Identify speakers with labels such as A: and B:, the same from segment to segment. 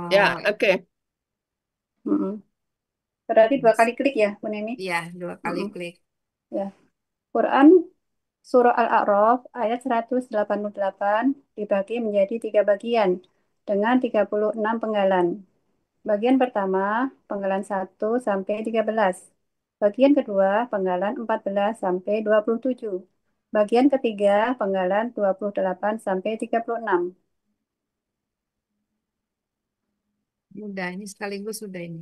A: Ya,
B: Oh,
A: oke.
B: Mm-mm. Berarti dua kali klik ya, Bu Neni?
A: Iya, dua kali
B: Mm-mm.
A: klik.
B: Ya. Quran Surah Al-A'raf ayat 188 dibagi menjadi tiga bagian dengan 36 penggalan. Bagian pertama, penggalan 1 sampai 13. Bagian kedua, penggalan 14 sampai 27. Bagian ketiga, penggalan 28 sampai 36.
A: Udah, ini sekaligus sudah ini.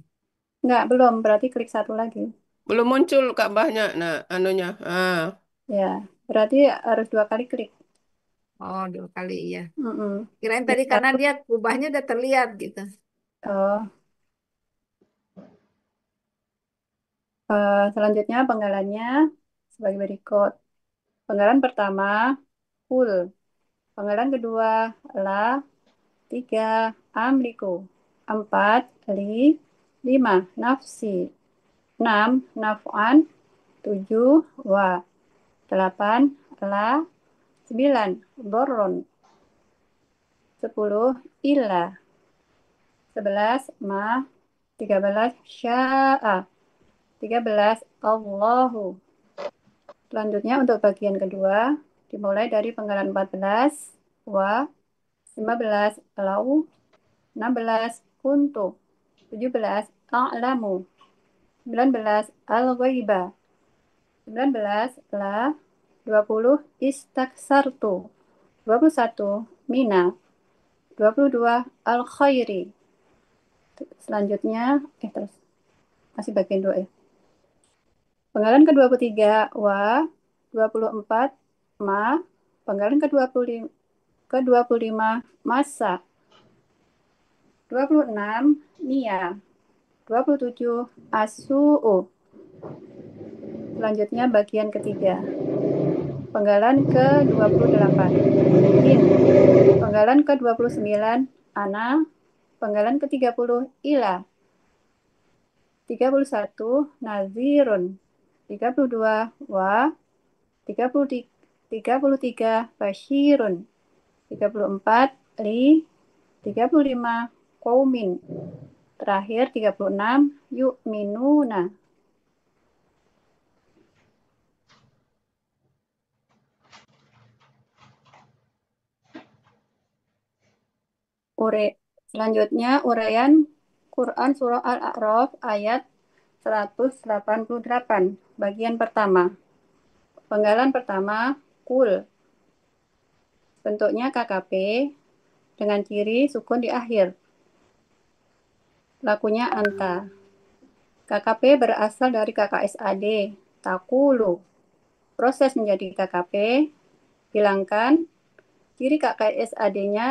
B: Enggak, belum. Berarti klik satu lagi.
A: Belum muncul Ka'bahnya. Nah, anunya. Ah,
B: Ya, berarti harus dua kali klik.
A: oh, dua kali iya.
B: Mm-mm.
A: Kirain
B: Klik
A: tadi karena
B: satu.
A: dia kubahnya udah terlihat gitu.
B: Oh, selanjutnya penggalannya sebagai berikut. Penggalan pertama, full. Penggalan kedua, la. Tiga, amliku. Empat, li. Lima, nafsi. Enam, naf'an. Tujuh, wa. Delapan, la. Sembilan, dorron. Sepuluh, illa. Sebelas, ma. 13, sya'a. 13, Allahu. Selanjutnya untuk bagian kedua, dimulai dari penggalan 14, wa. 15, lau. 16, kuntu. 17, a'lamu. 19, al-ghaiba. 19, la. 20, istaksartu. 21, mina. 22, al-khairi. Selanjutnya, terus masih bagian dua ya. Penggalan ke-23, wa. 24, ma. Penggalan ke-25, masa. 26, nia. 27, asu'u. Selanjutnya bagian ketiga. Penggalan ke-28, min. Penggalan ke-29, ana. Penggalan ke-30, ila. 31, nazirun. 32, wa. 33, basyirun. 34, li. 35, qaumin. Terakhir 36, yu'minuna. Ure, selanjutnya uraian Quran Surah Al-A'raf ayat 188, bagian pertama. Penggalan pertama, kul. Bentuknya KKP dengan ciri sukun di akhir. Lakunya anta. KKP berasal dari KKSAD, takulu. Proses menjadi KKP, hilangkan ciri KKSAD-nya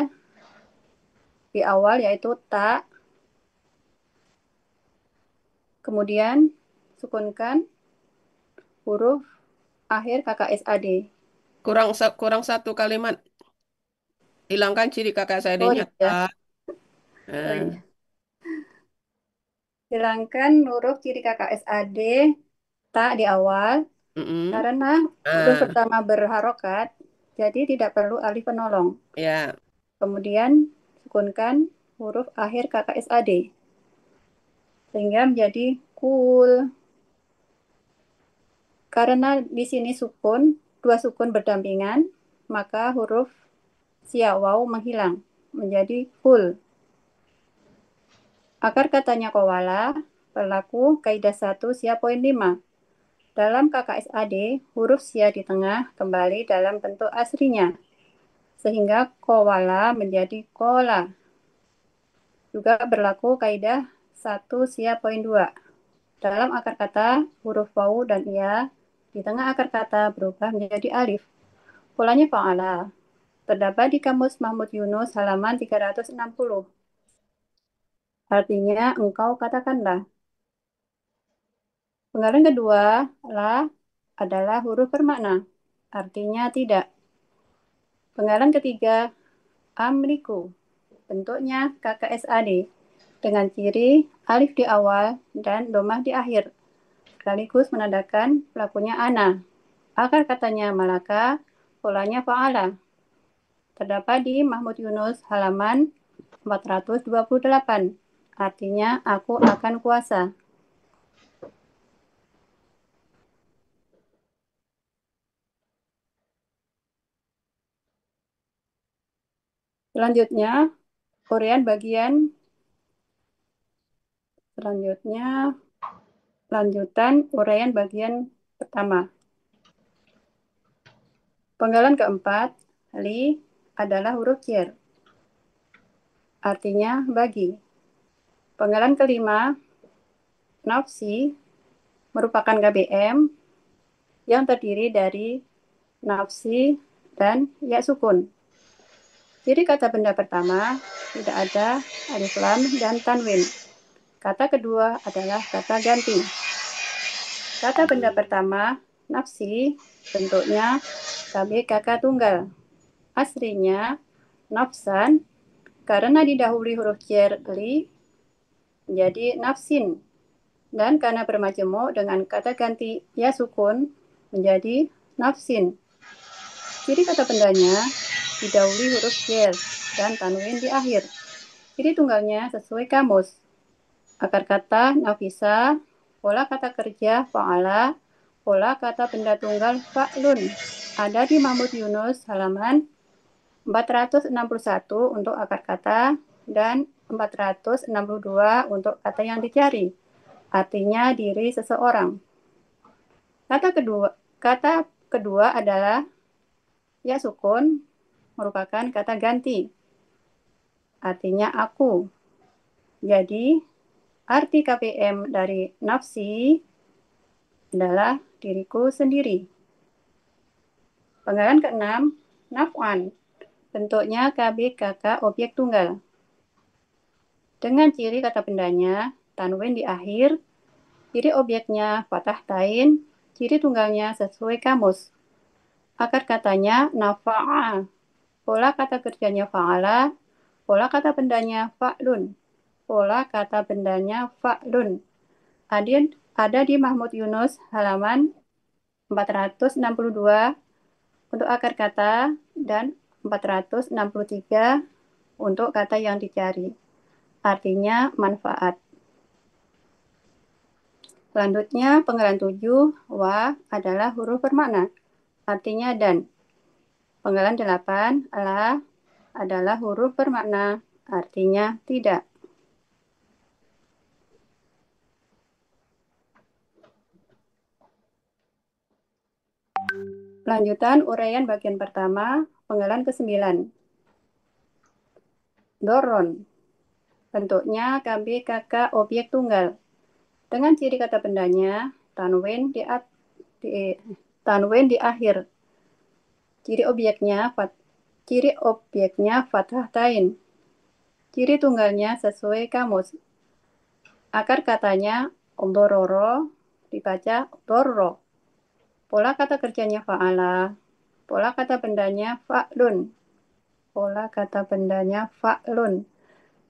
B: di awal yaitu ta, kemudian sukunkan huruf akhir KKSAD.
A: kurang satu kalimat. Hilangkan ciri kakak saya
B: Oh
A: nyata.
B: iya, oh
A: Nah,
B: iya. Hilangkan huruf ciri KKSAD tak di awal
A: mm-mm.
B: karena huruf
A: Nah,
B: pertama berharokat, jadi tidak perlu alif penolong.
A: ya.
B: Kemudian sukunkan huruf akhir KKSAD sehingga menjadi kul. Karena di sini sukun, dua sukun berdampingan, maka huruf sia waw menghilang menjadi kul. Akar katanya kowala berlaku kaidah 1 sia poin 5. Dalam KKSAD, huruf sia di tengah kembali dalam bentuk aslinya, sehingga kowala menjadi kola. Juga berlaku kaidah 1 sia poin 2. Dalam akar kata, huruf wawu dan ia di tengah akar kata berubah menjadi alif. Polanya fa'ala. Terdapat di Kamus Mahmud Yunus halaman 360. Artinya, engkau katakanlah. Penggalan kedua, la adalah huruf bermakna. Artinya tidak. Penggalan ketiga, amliku. Bentuknya KKSAD dengan ciri alif di awal dan domah di akhir. Sekaligus menandakan pelakunya ana. Akar katanya malaka, polanya fa'ala. Terdapat di Mahmud Yunus halaman 428. Artinya aku akan puasa. Selanjutnya, uraian bagian selanjutnya lanjutan uraian bagian pertama. Penggalan keempat, li adalah huruf jar, artinya bagi. Penggalan kelima, nafsi merupakan KBM yang terdiri dari nafsi dan ya sukun. Ciri kata benda pertama tidak ada alif lam dan tanwin. Kata kedua adalah kata ganti. Kata benda pertama, nafsi, bentuknya KBKK tunggal. Aslinya nafsan, karena didahului huruf jar li menjadi nafsin. Dan karena bermajemuk dengan kata ganti ya sukun menjadi nafsin. Ciri kata bendanya didahului huruf jar dan tanwin di akhir. Ciri tunggalnya sesuai kamus. Akar kata nafisa, pola kata kerja fa'ala, pola kata benda tunggal fa'lun. Ada di Mahmud Yunus halaman 461 untuk akar kata dan 462 untuk kata yang dicari. Artinya diri seseorang. Kata kedua adalah ya sukun merupakan kata ganti. Artinya aku. Jadi arti KPM dari nafsi adalah diriku sendiri. Penggalan keenam, naf'an. Bentuknya KBKK objek tunggal. Dengan ciri kata bendanya, tanwin di akhir, ciri objeknya fathah tain, ciri tunggalnya sesuai kamus. Akar katanya nafa'a, pola kata kerjanya fa'ala, pola kata bendanya fa'lun, pola kata bendanya fa'lun. Ada di Mahmud Yunus halaman 462 untuk akar kata dan 463 untuk kata yang dicari. Artinya manfaat. Selanjutnya penggalan 7, wa adalah huruf bermakna, artinya dan. Penggalan 8, la adalah huruf bermakna, artinya tidak. Lanjutan uraian bagian pertama, penggalan ke-9. Doron. Bentuknya KBKK objek tunggal. Dengan ciri kata bendanya, tanwin di akhir. Ciri objeknya fathah tain. Ciri tunggalnya sesuai kamus. Akar katanya dororo dibaca dorro. Pola kata kerjanya fa'ala. Pola kata bendanya fa'lun. Pola kata bendanya fa'lun.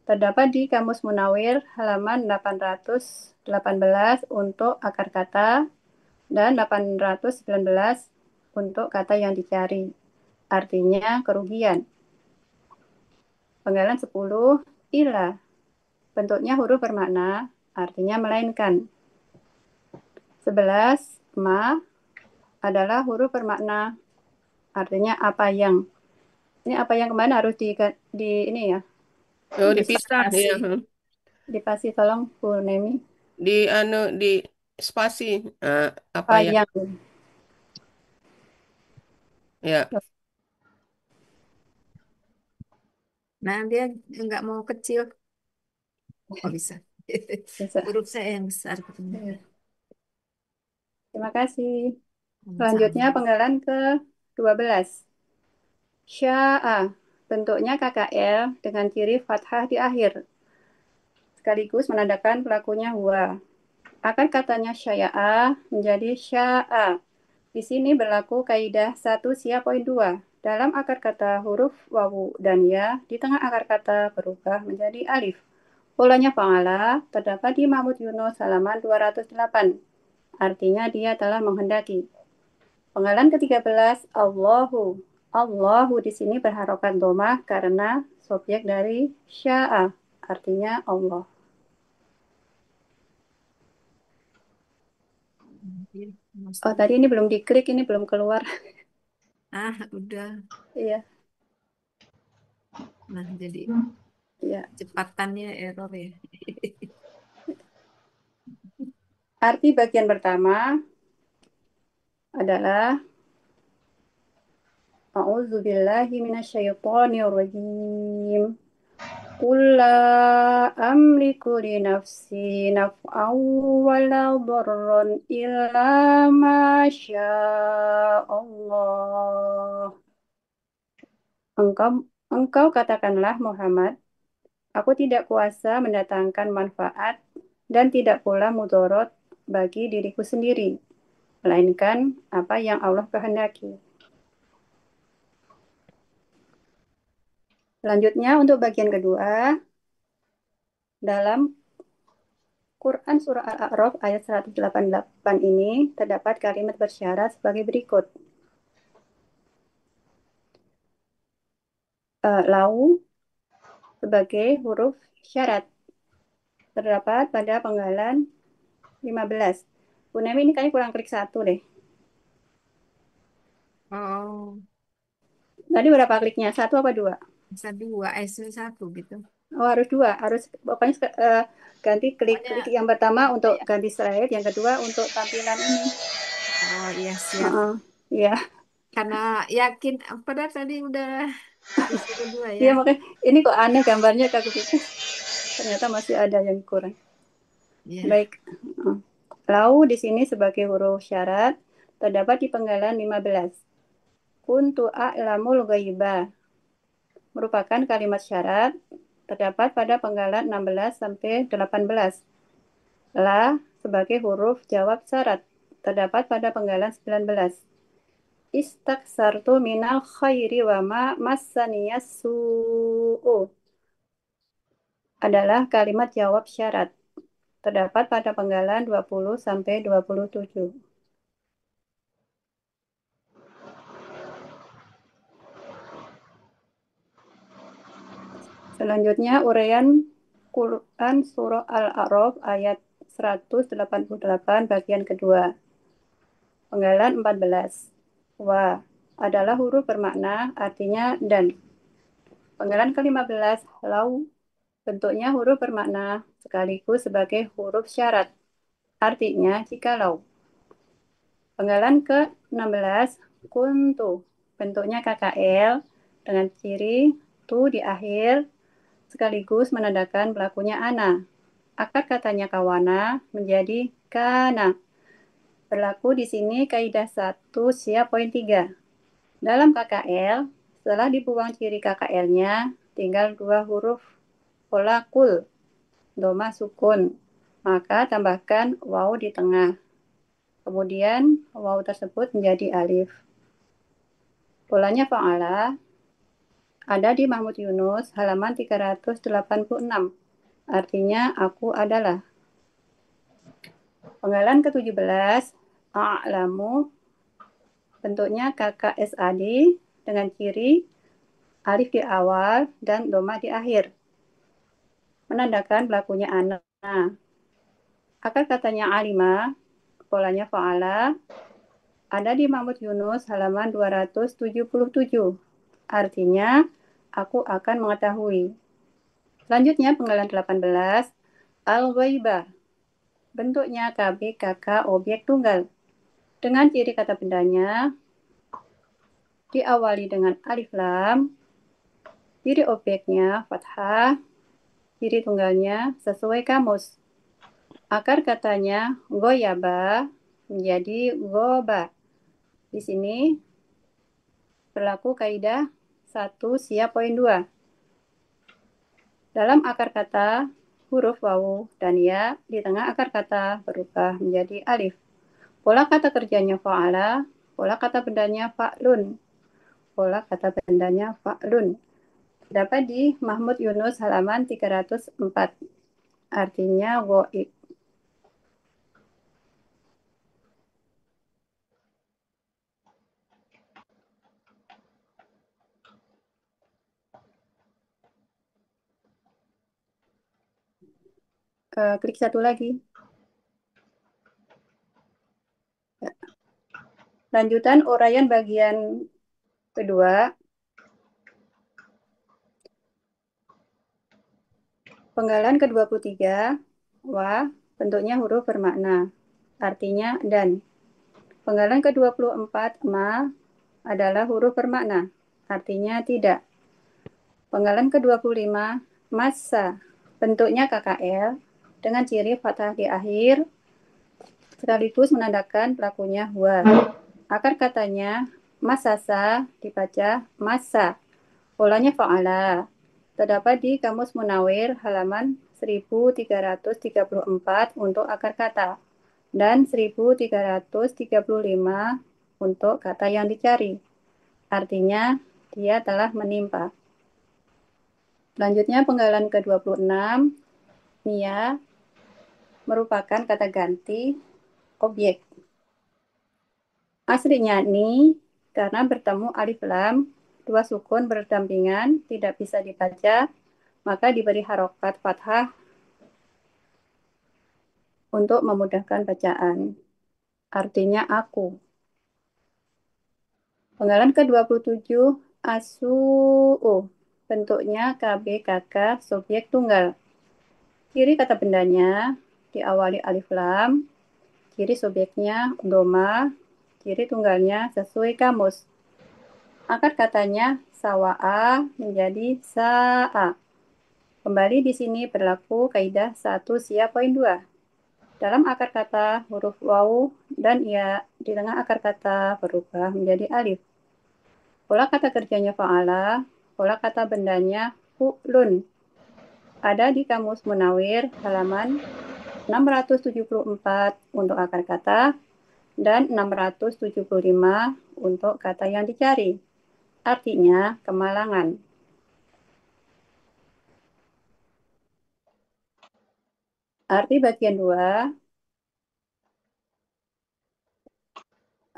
B: Terdapat di Kamus Munawir halaman 818 untuk akar kata dan 819 untuk kata yang dicari. Artinya kerugian. Penggalan 10, ila. Bentuknya huruf bermakna, artinya melainkan. 11, ma adalah huruf bermakna, artinya apa yang. Ini apa yang kemarin harus di ini ya,
A: Oh, dipisah
C: Spasi.
A: ya.
B: dipasi tolong Bu Nemi.
A: Di spasi. Nah, apa
B: Apa
A: ya?
B: yang.
A: Ya.
C: Nah, dia nggak mau kecil. Oh, bisa.
B: Bisa.
C: Huruf saya yang besar.
B: Ya. Terima kasih.
C: Sama-sama.
B: Selanjutnya penggalan ke-12. Sya'a. Bentuknya KKL dengan ciri fathah di akhir. Sekaligus menandakan pelakunya huwa. Akar katanya sya'a menjadi sya'a. Di sini berlaku kaidah 1 sia poin 2. Dalam akar kata huruf wawu dan ya, di tengah akar kata berubah menjadi alif. Polanya fa'ala terdapat di Mahmud Yunus halaman 208. Artinya dia telah menghendaki. Penggalan ke-13, Allahu. Allahu di sini berharokat domah karena subjek dari sya'a, artinya Allah.
C: Iya,
B: Oh,
C: maksudnya.
B: tadi ini belum diklik, ini belum keluar.
C: Udah.
B: Iya,
C: Nah, jadi
B: iya.
C: cepatannya error ya.
B: Arti bagian pertama adalah A'udzubillahi minasyaitonirrajim. Qul la amliku li nafsi naf'an wala darran illa ma Allah. Engkau, engkau katakanlah Muhammad, aku tidak kuasa mendatangkan manfaat dan tidak pula mudarat bagi diriku sendiri, melainkan apa yang Allah kehendaki. Selanjutnya untuk bagian kedua, dalam Quran Surah Al-A'raf ayat 188 ini terdapat kalimat bersyarat sebagai berikut. Lau sebagai huruf syarat terdapat pada penggalan 15. Bu Nemi ini kayaknya kurang klik satu deh.
C: Oh,
B: Tadi berapa kliknya? Satu apa dua?
C: bisa dua, satu gitu.
B: Oh harus dua. Harus pokoknya ganti
C: Pokoknya,
B: klik yang pertama untuk ganti slide, yang kedua untuk tampilan ini.
C: oh iya siap.
B: Heeh. Iya,
C: Karena yakin, padahal tadi udah disuruh dua ya.
B: iya makanya ini kok aneh gambarnya Kak aku pikir. Ternyata masih ada yang kurang.
C: Iya.
B: Baik. Lau di sini sebagai huruf syarat terdapat di penggalan 15. Kuntu a'lamul ghaiba merupakan kalimat syarat terdapat pada penggalan 16 sampai 18. La sebagai huruf jawab syarat terdapat pada penggalan 19. Istaksartu minal khairi wa ma massaniyas su'u adalah kalimat jawab syarat terdapat pada penggalan 20 sampai 27. Selanjutnya uraian Quran Surah Al-A'raf ayat 188 bagian kedua. Penggalan 14. Wa adalah huruf bermakna artinya dan. Penggalan ke-15 lau bentuknya huruf bermakna sekaligus sebagai huruf syarat. Artinya jikalau. Penggalan ke-16 kuntu bentuknya KKL dengan ciri tu di akhir sekaligus menandakan berlakunya ana. Akar katanya kawana menjadi kana. Berlaku di sini kaidah 1 siap poin 3. Dalam KKL, setelah dibuang ciri KKL-nya, tinggal dua huruf pola kul, doma sukun. Maka tambahkan waw di tengah. Kemudian waw tersebut menjadi alif. Polanya fa'ala ada di Mahmud Yunus halaman 386. Artinya aku adalah. Penggalan ke-17 a'lamu bentuknya KKSAD dengan ciri alif di awal dan doma di akhir. Menandakan berlakunya anak. Akar katanya alima, polanya fa'ala, ada di Mahmud Yunus halaman 277. Artinya, aku akan mengetahui. Selanjutnya penggalan 18, al-ghaibah. Bentuknya KB, KK, objek tunggal. Dengan ciri kata bendanya, diawali dengan alif lam, ciri objeknya fathah, ciri tunggalnya sesuai kamus. Akar katanya goyaba menjadi goba. Di sini berlaku kaidah 1 siap poin 2. Dalam akar kata huruf wawu dan ya di tengah akar kata berubah menjadi alif. Pola kata kerjanya fa'ala, pola kata bendanya fa'lun, pola kata bendanya fa'lun. Dapat di Mahmud Yunus halaman 304. Artinya goib. Klik satu lagi. Ya. Lanjutan uraian bagian kedua. Penggalan ke-23. Wa, bentuknya huruf bermakna. Artinya dan. Penggalan ke-24. Ma, adalah huruf bermakna. Artinya tidak. Penggalan ke-25. Massa, bentuknya KKL dengan ciri fathah di akhir sekaligus menandakan pelakunya huwa. Akar katanya masasa dibaca masa. Polanya fa'ala. Terdapat di Kamus Munawir halaman 1334 untuk akar kata dan 1335 untuk kata yang dicari. Artinya, dia telah menimpa. Selanjutnya penggalan ke-26, Mia merupakan kata ganti objek. Aslinya ni karena bertemu alif lam, dua sukun berdampingan, tidak bisa dibaca, maka diberi harokat fathah untuk memudahkan bacaan. Artinya aku. Penggalan ke-27, asu'u. Bentuknya KBKK subjek tunggal. Ciri kata bendanya diawali alif lam, ciri subjeknya doma, ciri tunggalnya sesuai kamus. Akar katanya sawa'a menjadi sa'a. Kembali di sini berlaku kaidah 1 sia poin 2. Dalam akar kata huruf waw dan ya di tengah akar kata berubah menjadi alif. Pola kata kerjanya fa'ala, pola kata bendanya fu'lun. Ada di Kamus Munawir halaman 674 untuk akar kata dan 675 untuk kata yang dicari. Artinya kemalangan. Arti bagian 2.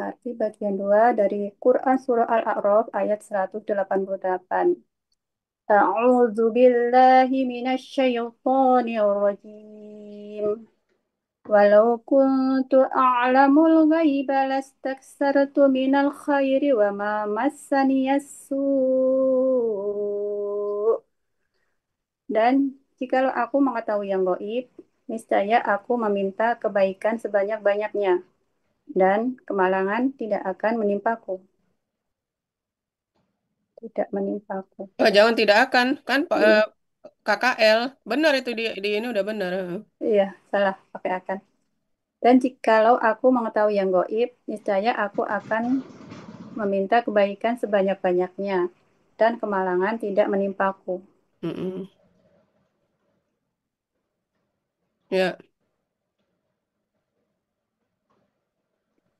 B: Arti bagian 2 dari Quran Surah Al-A'raf ayat 188. A'udzu billahi minasyaitonir rajim. Walau kuntu a'lamul ghaiba lastaksartu minal khairi wa ma massaniyas su'. Dan jikalau aku mengetahui yang gaib, niscaya aku meminta kebaikan sebanyak-banyaknya, dan kemalangan tidak akan menimpaku. Tidak menimpaku.
A: Oh, jangan tidak akan kan Pak,
B: Iya,
A: KKL. Benar itu di ini udah benar.
B: iya, salah pakai akan. Dan jikalau aku mengetahui yang gaib, niscaya aku akan meminta kebaikan sebanyak-banyaknya, dan kemalangan tidak menimpaku.
A: Mm-mm. Ya,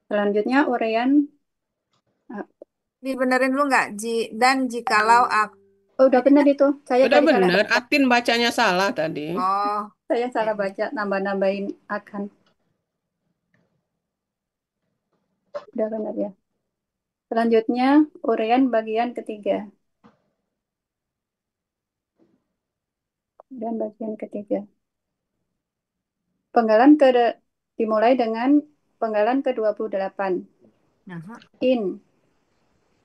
B: Selanjutnya uraian, ah,
C: Dibenerin dulu nggak? Dan jikalau aku
B: oh udah
C: tadi
B: benar
C: kan,
B: itu, saya
A: udah
B: tadi salah
A: benar.
B: baca.
A: Atin bacanya salah tadi.
C: oh,
B: Saya
C: ya.
B: salah baca, nambah-nambahin akan. Udah benar ya. Selanjutnya uraian bagian ketiga. Dan bagian ketiga. Penggalan ke dimulai dengan penggalan ke-28.
C: Nah,
B: In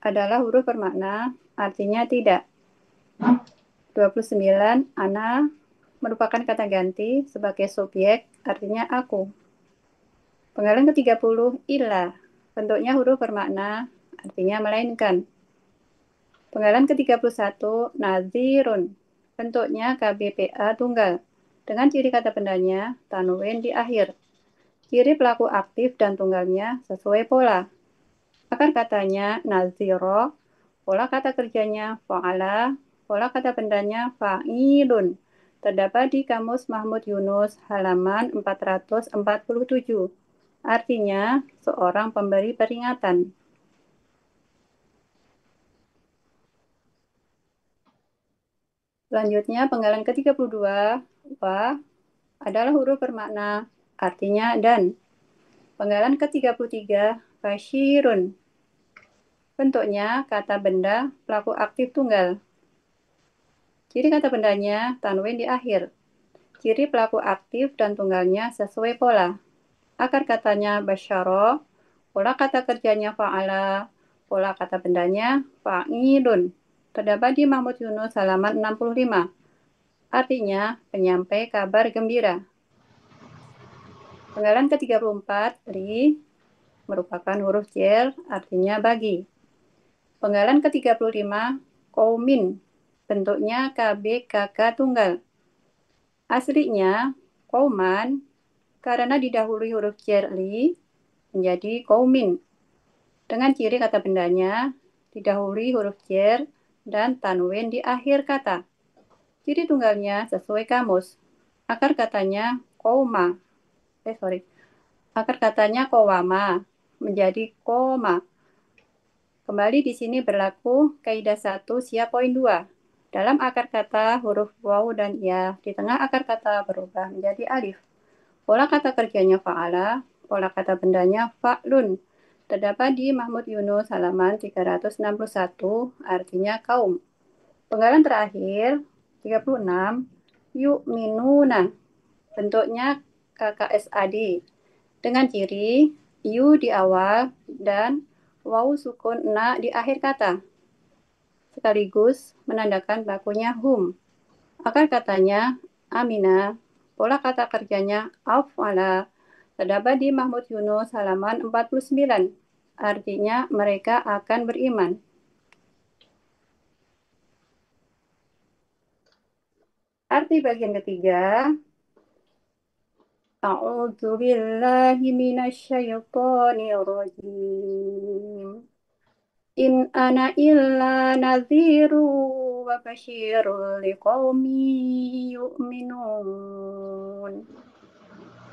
B: adalah huruf bermakna, artinya tidak. 29, ana merupakan kata ganti sebagai subjek, artinya aku. Penggalan ke-30, ila, bentuknya huruf bermakna, artinya melainkan. Penggalan ke-31, nazirun, bentuknya KBPA tunggal, dengan ciri kata bendanya, tanwin di akhir. Ciri pelaku aktif dan tunggalnya sesuai pola. Akar katanya naziro, pola kata kerjanya fa'ala, pola kata bendanya fa'ilun. Terdapat di Kamus Mahmud Yunus halaman 447. Artinya seorang pemberi peringatan. Selanjutnya penggalan ke-32, wa adalah huruf bermakna artinya dan. Penggalan ke-33, fasyirun. Bentuknya kata benda pelaku aktif tunggal. Ciri kata bendanya tanwin di akhir. Ciri pelaku aktif dan tunggalnya sesuai pola. Akar katanya basyara, pola kata kerjanya fa'ala, pola kata bendanya fa'ilun. Terdapat di Mahmud Yunus halaman 65. Artinya penyampai kabar gembira. Penggalan ke-34, li, merupakan huruf jer, artinya bagi. Penggalan ke-35, kaumin, bentuknya KB KK tunggal. Aslinya, kauman, karena didahului huruf jer li, menjadi kaumin. Dengan ciri kata bendanya, didahului huruf jer dan tanwin di akhir kata. Ciri tunggalnya sesuai kamus. Akar katanya koma. Akar katanya kowama menjadi koma. Kembali di sini berlaku kaidah 1 siap poin 2. Dalam akar kata huruf waw dan ya di tengah akar kata berubah menjadi alif. Pola kata kerjanya fa'ala, pola kata bendanya fa'lun. Terdapat di Mahmud Yunus halaman 361, artinya kaum. Penggalan terakhir 36, yuk minuna. Bentuknya KKSAD dengan ciri yu di awal dan waw sukun na di akhir kata, sekaligus menandakan bakunya hum. Akar katanya amina, pola kata kerjanya afala, terdapat di Mahmud Yunus halaman 49. Artinya mereka akan beriman. Arti bagian ketiga, A'udzu billahi minasyaitonir rajim. In ana illa nadhiru wa basyirul liqaumin yu'minun.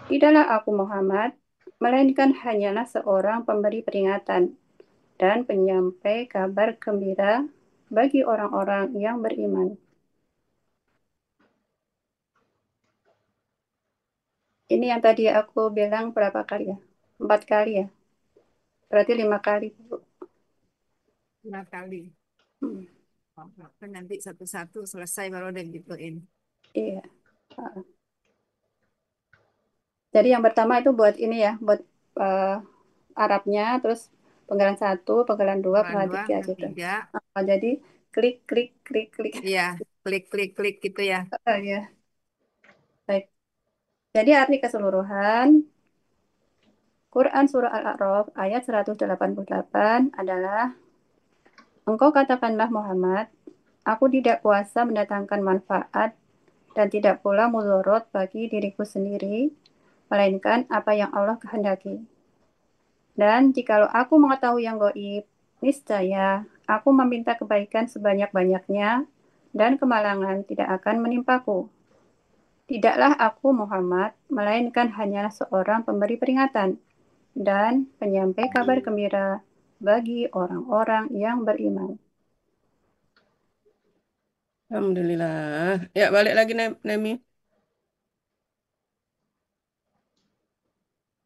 B: Tidaklah aku Muhammad, melainkan hanyalah seorang pemberi peringatan dan penyampai kabar gembira bagi orang-orang yang beriman. Ini yang tadi aku bilang berapa kali ya? 4 kali ya? Berarti 5 kali, Bu.
C: 5 kali.
B: Hmm,
C: Oh, kan nanti satu-satu selesai baru ada gituin.
B: iya. Jadi yang pertama itu buat ini ya, buat eh, Arabnya, terus penggalan 1, penggalan 2,
C: Penggalan
B: penggalan
C: dua,
B: 3
C: penggalan
B: gitu.
C: tiga.
B: Jadi klik, klik, klik, klik.
C: Iya, klik, klik, klik gitu ya.
B: Oh, ya. Baik. Jadi arti keseluruhan, Quran Surah Al-A'raf ayat 188 adalah, Engkau katakanlah Muhammad, aku tidak kuasa mendatangkan manfaat dan tidak pula mudarat bagi diriku sendiri, melainkan apa yang Allah kehendaki. Dan jikalau aku mengetahui yang goib, niscaya aku meminta kebaikan sebanyak-banyaknya dan kemalangan tidak akan menimpaku. Tidaklah aku Muhammad, melainkan hanyalah seorang pemberi peringatan dan penyampai kabar gembira bagi orang-orang yang beriman.
A: Alhamdulillah. Ya, balik lagi Nemi.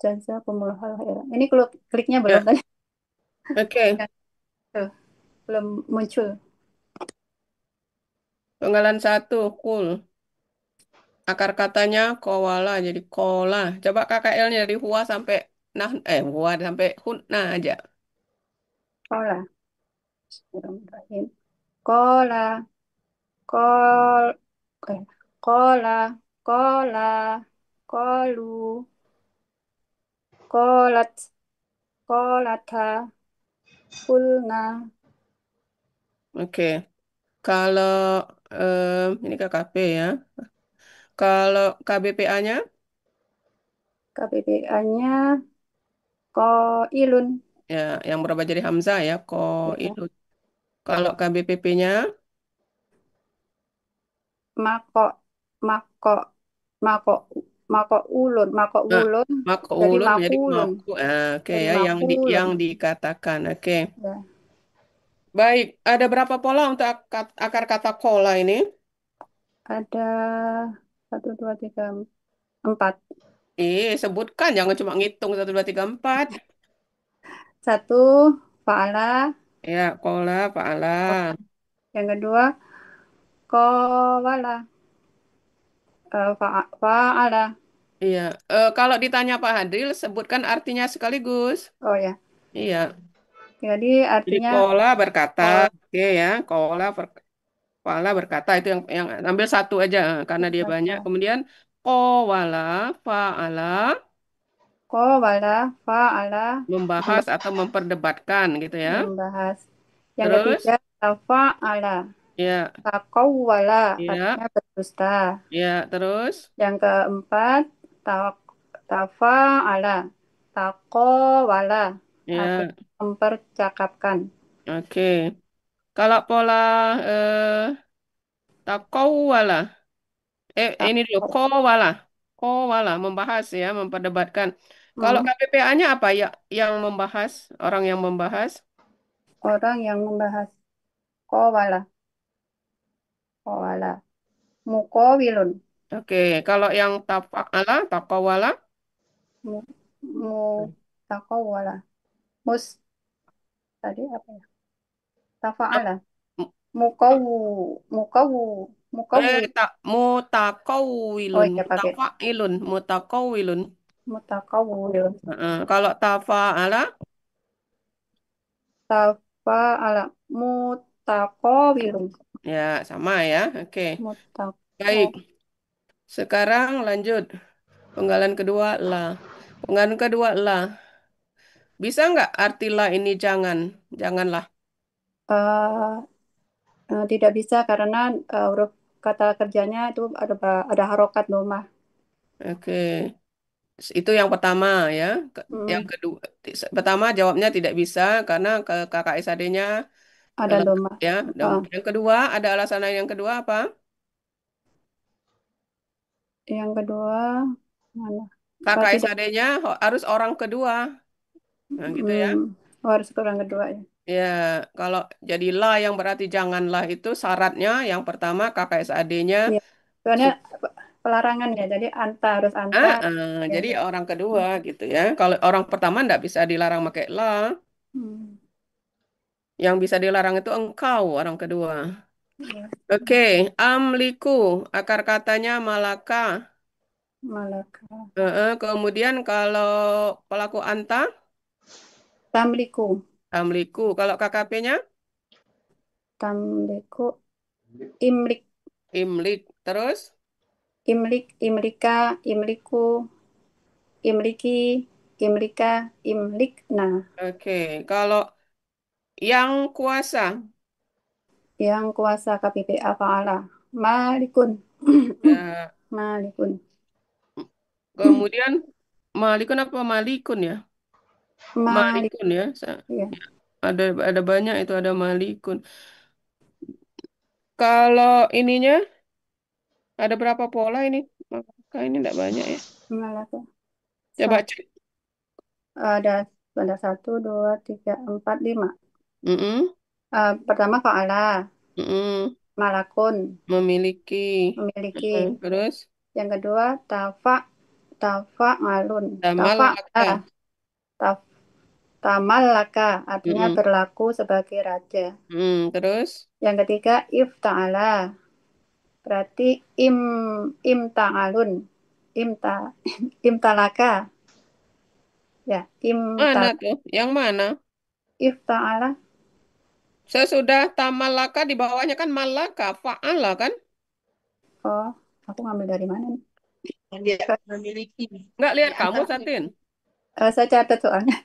B: Jazakumullah khairan. Ini kliknya belum
A: Ya,
B: tadi.
A: oke.
B: Tuh, belum muncul.
A: Penggalan 1, kul. Akar katanya kowala, jadi kola. Coba KKL-nya dari huwa sampai huwa sampai hunna aja.
B: Kola. Bismillahirrahmanirrahim. Kola, kol, eh, kola, kola, kolu, kolat, kolata, kulna.
A: Oke. Kalau ini KKP ya. Kalau KBPA-nya,
B: KBBA-nya koilun.
A: ya, yang berubah jadi Hamzah ya, ko
B: Ya.
A: itu. Kalau KBPP-nya,
B: Mako, mako, mako, mako ulun, mako
A: nah,
B: wulun
A: maka
B: jadi
A: ulun menjadi
B: makulun,
A: maku. Ah, oke
B: jadi
A: ya,
B: makulun.
A: yang dikatakan. Oke.
B: Ya.
A: Baik, ada berapa pola untuk akar kata kola ini?
B: Ada 1, 2, 3, 4.
A: Sebutkan, jangan cuma ngitung 1, 2, 3, 4.
B: Satu, faala.
A: Ya, kola, paala.
B: Yang kedua, kowala. Fa'ala.
A: Iya. Kalau ditanya Pak Hadril, sebutkan artinya sekaligus.
B: Oh ya.
A: Iya.
B: Jadi
A: Jadi
B: artinya
A: kola berkata,
B: kol
A: oke ya, koala berkata itu yang ambil satu aja karena dia banyak.
B: berkata.
A: Kemudian kowala, faala
B: Qawala fa'ala
A: membahas atau memperdebatkan gitu ya.
B: membahas. Yang
A: Terus,
B: ketiga tafa'ala.
A: ya,
B: Taqawwala
A: ya,
B: artinya berdusta.
A: ya, terus,
B: Yang keempat tafa'ala. Taqawwala
A: ya,
B: artinya mempercakapkan.
A: oke. Kalau pola takowala, ini dulu
B: Taqaw.
A: kowala membahas ya, memperdebatkan. Kalau
B: Hmm,
A: KPPA-nya apa ya? Yang membahas, orang yang membahas.
B: orang yang membahas qawala. Qawala. Muqawilun.
A: Oke, kalau yang tafa'ala, takowala,
B: Mu, mu taqawwala. Mus tadi apa ya? Tafa'ala. Muqawwu. Muqawwu. Muqawwu.
A: tak
B: Oh
A: mutakawilun,
B: iya pakai
A: mutakawilun.
B: mutakawwilun.
A: Heeh. Kalau tafa'ala,
B: Tafa'ala. Mutakawilun.
A: ya sama ya. Oke, baik.
B: Mutakaw.
A: Sekarang lanjut. Penggalan kedua lah. Penggalan kedua lah. Bisa nggak arti lah ini jangan? Janganlah.
B: Eh, tidak bisa karena huruf kata kerjanya itu ada harokat domah.
A: Oke. Itu yang pertama ya. Yang
B: Hmm,
A: kedua, pertama jawabnya tidak bisa karena ke kakak SAD-nya
B: ada
A: lemah
B: domah.
A: ya.
B: Eh,
A: Yang kedua, ada alasan lain yang kedua apa?
B: yang kedua mana?
A: Kakak
B: Tidak.
A: SAD-nya harus orang kedua. Nah, gitu ya.
B: Harus kurang kedua ya.
A: Ya, kalau jadilah yang berarti janganlah itu syaratnya yang pertama kakak SAD-nya.
B: Iya. Soalnya pelarangan ya. Jadi harus anta. Ya,
A: Jadi
B: ya.
A: orang kedua gitu ya. Kalau orang pertama ndak bisa dilarang pakai la.
B: Hmm,
A: Yang bisa dilarang itu engkau orang kedua.
B: ya.
A: Oke, amliku akar katanya malaka.
B: Malaka.
A: Kemudian kalau pelaku anta,
B: Tamliku.
A: amliku. Kalau KKP-nya,
B: Tamliku. Imlik.
A: imlik. Terus,
B: Imlik. Imlika. Imliku. Imliki. Imlika. Imlikna.
A: oke. Kalau yang kuasa,
B: Yang kuasa KPPA Fa'ala. Malikun.
A: ya.
B: Malikun.
A: Kemudian malikun apa malikun ya?
B: Malik.
A: Malikun ya.
B: Ya.
A: Ada banyak itu ada malikun. Kalau ininya ada berapa pola ini? Maka ini enggak banyak ya.
B: Malaka.
A: Coba
B: Satu,
A: cek.
B: ada satu, dua, tiga, empat, lima.
A: Mm-mm,
B: Pertama Fa'ala.
A: mm-mm.
B: Malakun.
A: Memiliki.
B: Memiliki.
A: Terus
B: Yang kedua tafa. Tafa ngalun.
A: damal
B: Tafa
A: laka.
B: taf, tamallaka. Artinya
A: Mm-mm,
B: berlaku sebagai raja.
A: terus
B: Yang ketiga ifta'ala. Berarti imta'alun. Imta, imtalaka. Ya,
A: mana tuh? Yang mana?
B: ifta'ala.
A: Sesudah tamal laka di bawahnya kan malaka, fa'ala kan?
B: Oh, aku ngambil dari mana nih?
C: Dia memiliki
A: Nggak
C: di
A: lihat kamu,
C: antara
A: Satin?
B: Saya catat soalnya.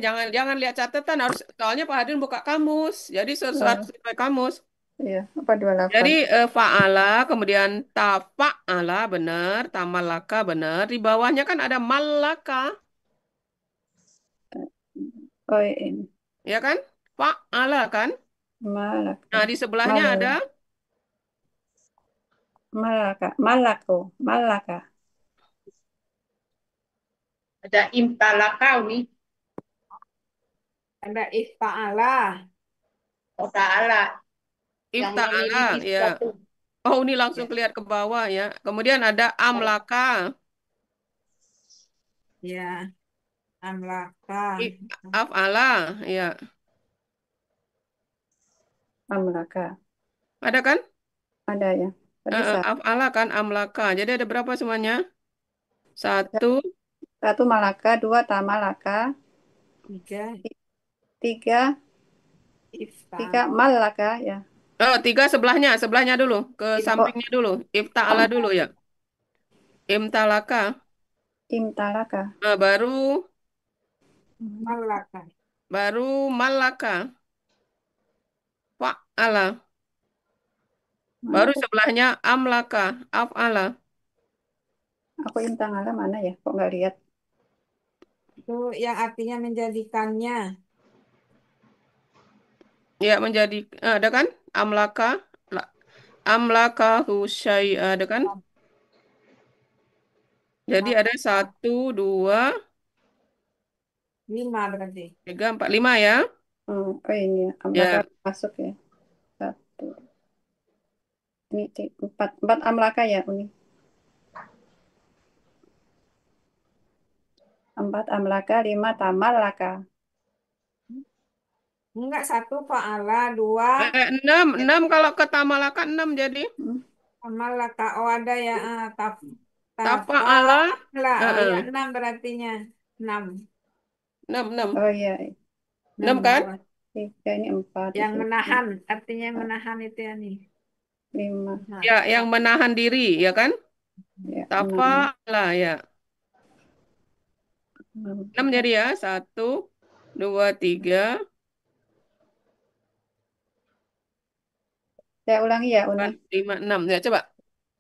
A: Jangan jangan lihat catatan harus soalnya Pak Hadin buka kamus. Jadi sesuatu
B: Oh,
A: sesuai kamus.
B: iya, apa dua
A: Jadi
B: lafal?
A: fa'ala, kemudian tafa'ala benar, tamalaka benar. Di bawahnya kan ada malaka,
B: Oh, ini.
A: ya kan? Fa'ala kan?
B: Malaka.
A: Nah, di sebelahnya
B: Mal,
A: ada
B: malaka. Malako. Malaka.
C: ada imtalakau nih.
D: Ada ifta'ala.
C: Oh ta'ala yang
A: ifta'ala,
C: memiliki
A: ya.
C: suatu.
A: Oh, ini langsung
C: Ya.
A: kelihatan ke bawah ya. Kemudian ada amlaka,
D: Ya, amlaka.
A: af'ala, ya.
B: Amlaka.
A: Ada kan?
B: Ada ya. Bisa.
A: Af'ala kan amlaka. Jadi ada berapa semuanya? Satu,
B: Satu malaka, dua tamalaka,
D: Tiga.
B: tiga, tiga
D: Iftala.
B: malaka ya.
A: oh tiga sebelahnya, sebelahnya dulu, ke
B: Kok
A: sampingnya dulu. Ifta'ala dulu ya. Imtalaka.
B: imtalaka.
A: Baru,
D: Malaka.
A: baru malaka. Fa'ala.
B: Mana
A: Baru
B: aku
A: sebelahnya amlaka. Af'ala.
B: aku imtangala mana ya? Kok nggak lihat?
D: Itu yang artinya menjadikannya.
A: Ya menjadi, ada kan? Amlaka. La- Amlaka husyai, ada kan? Jadi ada
D: Malaka.
A: satu, dua,
D: Lima berarti.
A: tiga, empat, lima ya.
B: Oh ini ya, amlaka
A: Ya,
B: masuk ya. Satu, ini empat, empat amlaka ya, Uni. Empat amlaka, lima tamalaka.
D: Enggak, satu fa'ala, dua
A: enam, enam kalau ke Tamalaka enam jadi.
B: Hmm,
D: malaka. Oh ada ya,
A: Tafa'ala,
D: tafa'ala. Oh ya,
A: eh,
D: enam berartinya. Enam.
A: enam, enam,
B: Oh iya,
A: enam
D: Enam
A: kan?
D: bawah.
B: tiga ini empat di
D: Yang
B: sini.
D: menahan, artinya yang
B: Empat,
D: menahan itu ya nih.
B: lima,
D: Nah,
A: Ya, yang menahan diri, ya kan?
B: ya enam,
A: Tafa'ala ya.
B: enam.
A: Enam jadi ya. Satu, dua, tiga,
B: Saya ulangi ya, Uni.
A: empat, lima, enam. Ya, coba.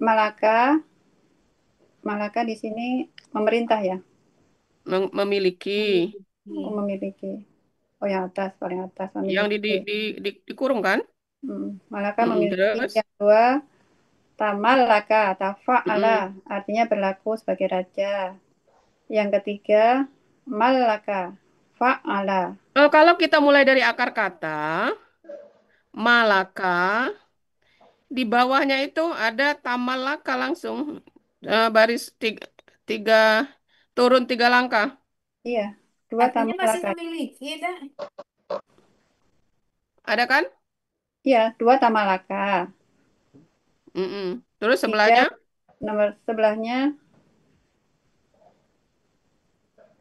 B: Malaka, Malaka di sini memerintah ya,
A: Memiliki.
B: memiliki. Oh yang atas, paling atas
A: Yang
B: memiliki.
A: dikurung kan?
B: Malaka memiliki.
A: Terus,
B: Yang dua, tamalaka, tafa'ala,
A: mm-mm.
B: artinya berlaku sebagai raja. Yang ketiga, malaka, fa'ala.
A: Kalau kita mulai dari akar kata, Malaka, di bawahnya itu ada Tamalaka langsung. Baris tiga, tiga, turun tiga langkah.
B: Iya, dua
D: artinya masih
B: tamalaka.
D: memiliki dah.
A: Ada kan?
B: Iya, dua tamalaka.
A: Mm-mm. Terus
B: Tiga,
A: sebelahnya
B: nomor sebelahnya,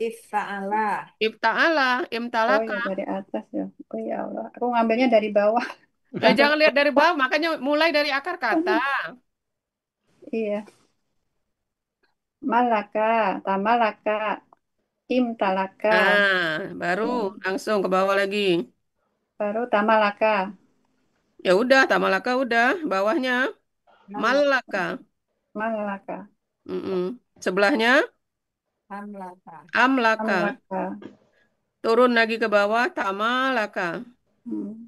D: Ifta'ala.
A: Ifta'ala,
B: oh
A: Imtalaka.
B: ya dari atas ya. Oh ya Allah, aku ngambilnya dari bawah.
A: Jangan lihat dari bawah, makanya mulai dari akar kata.
B: Iya, malaka, tamalaka, imtalaka.
A: Baru
B: Ya,
A: langsung ke bawah lagi.
B: baru tamalaka,
A: Ya udah, Tamalaka udah, bawahnya
D: Malaka.
A: Malaka.
B: malaka,
A: Mm-mm. Sebelahnya
D: Hamlaka.
A: Amlaka.
B: tamalaka.
A: Turun lagi ke bawah, Tamalaka.
B: Hmm,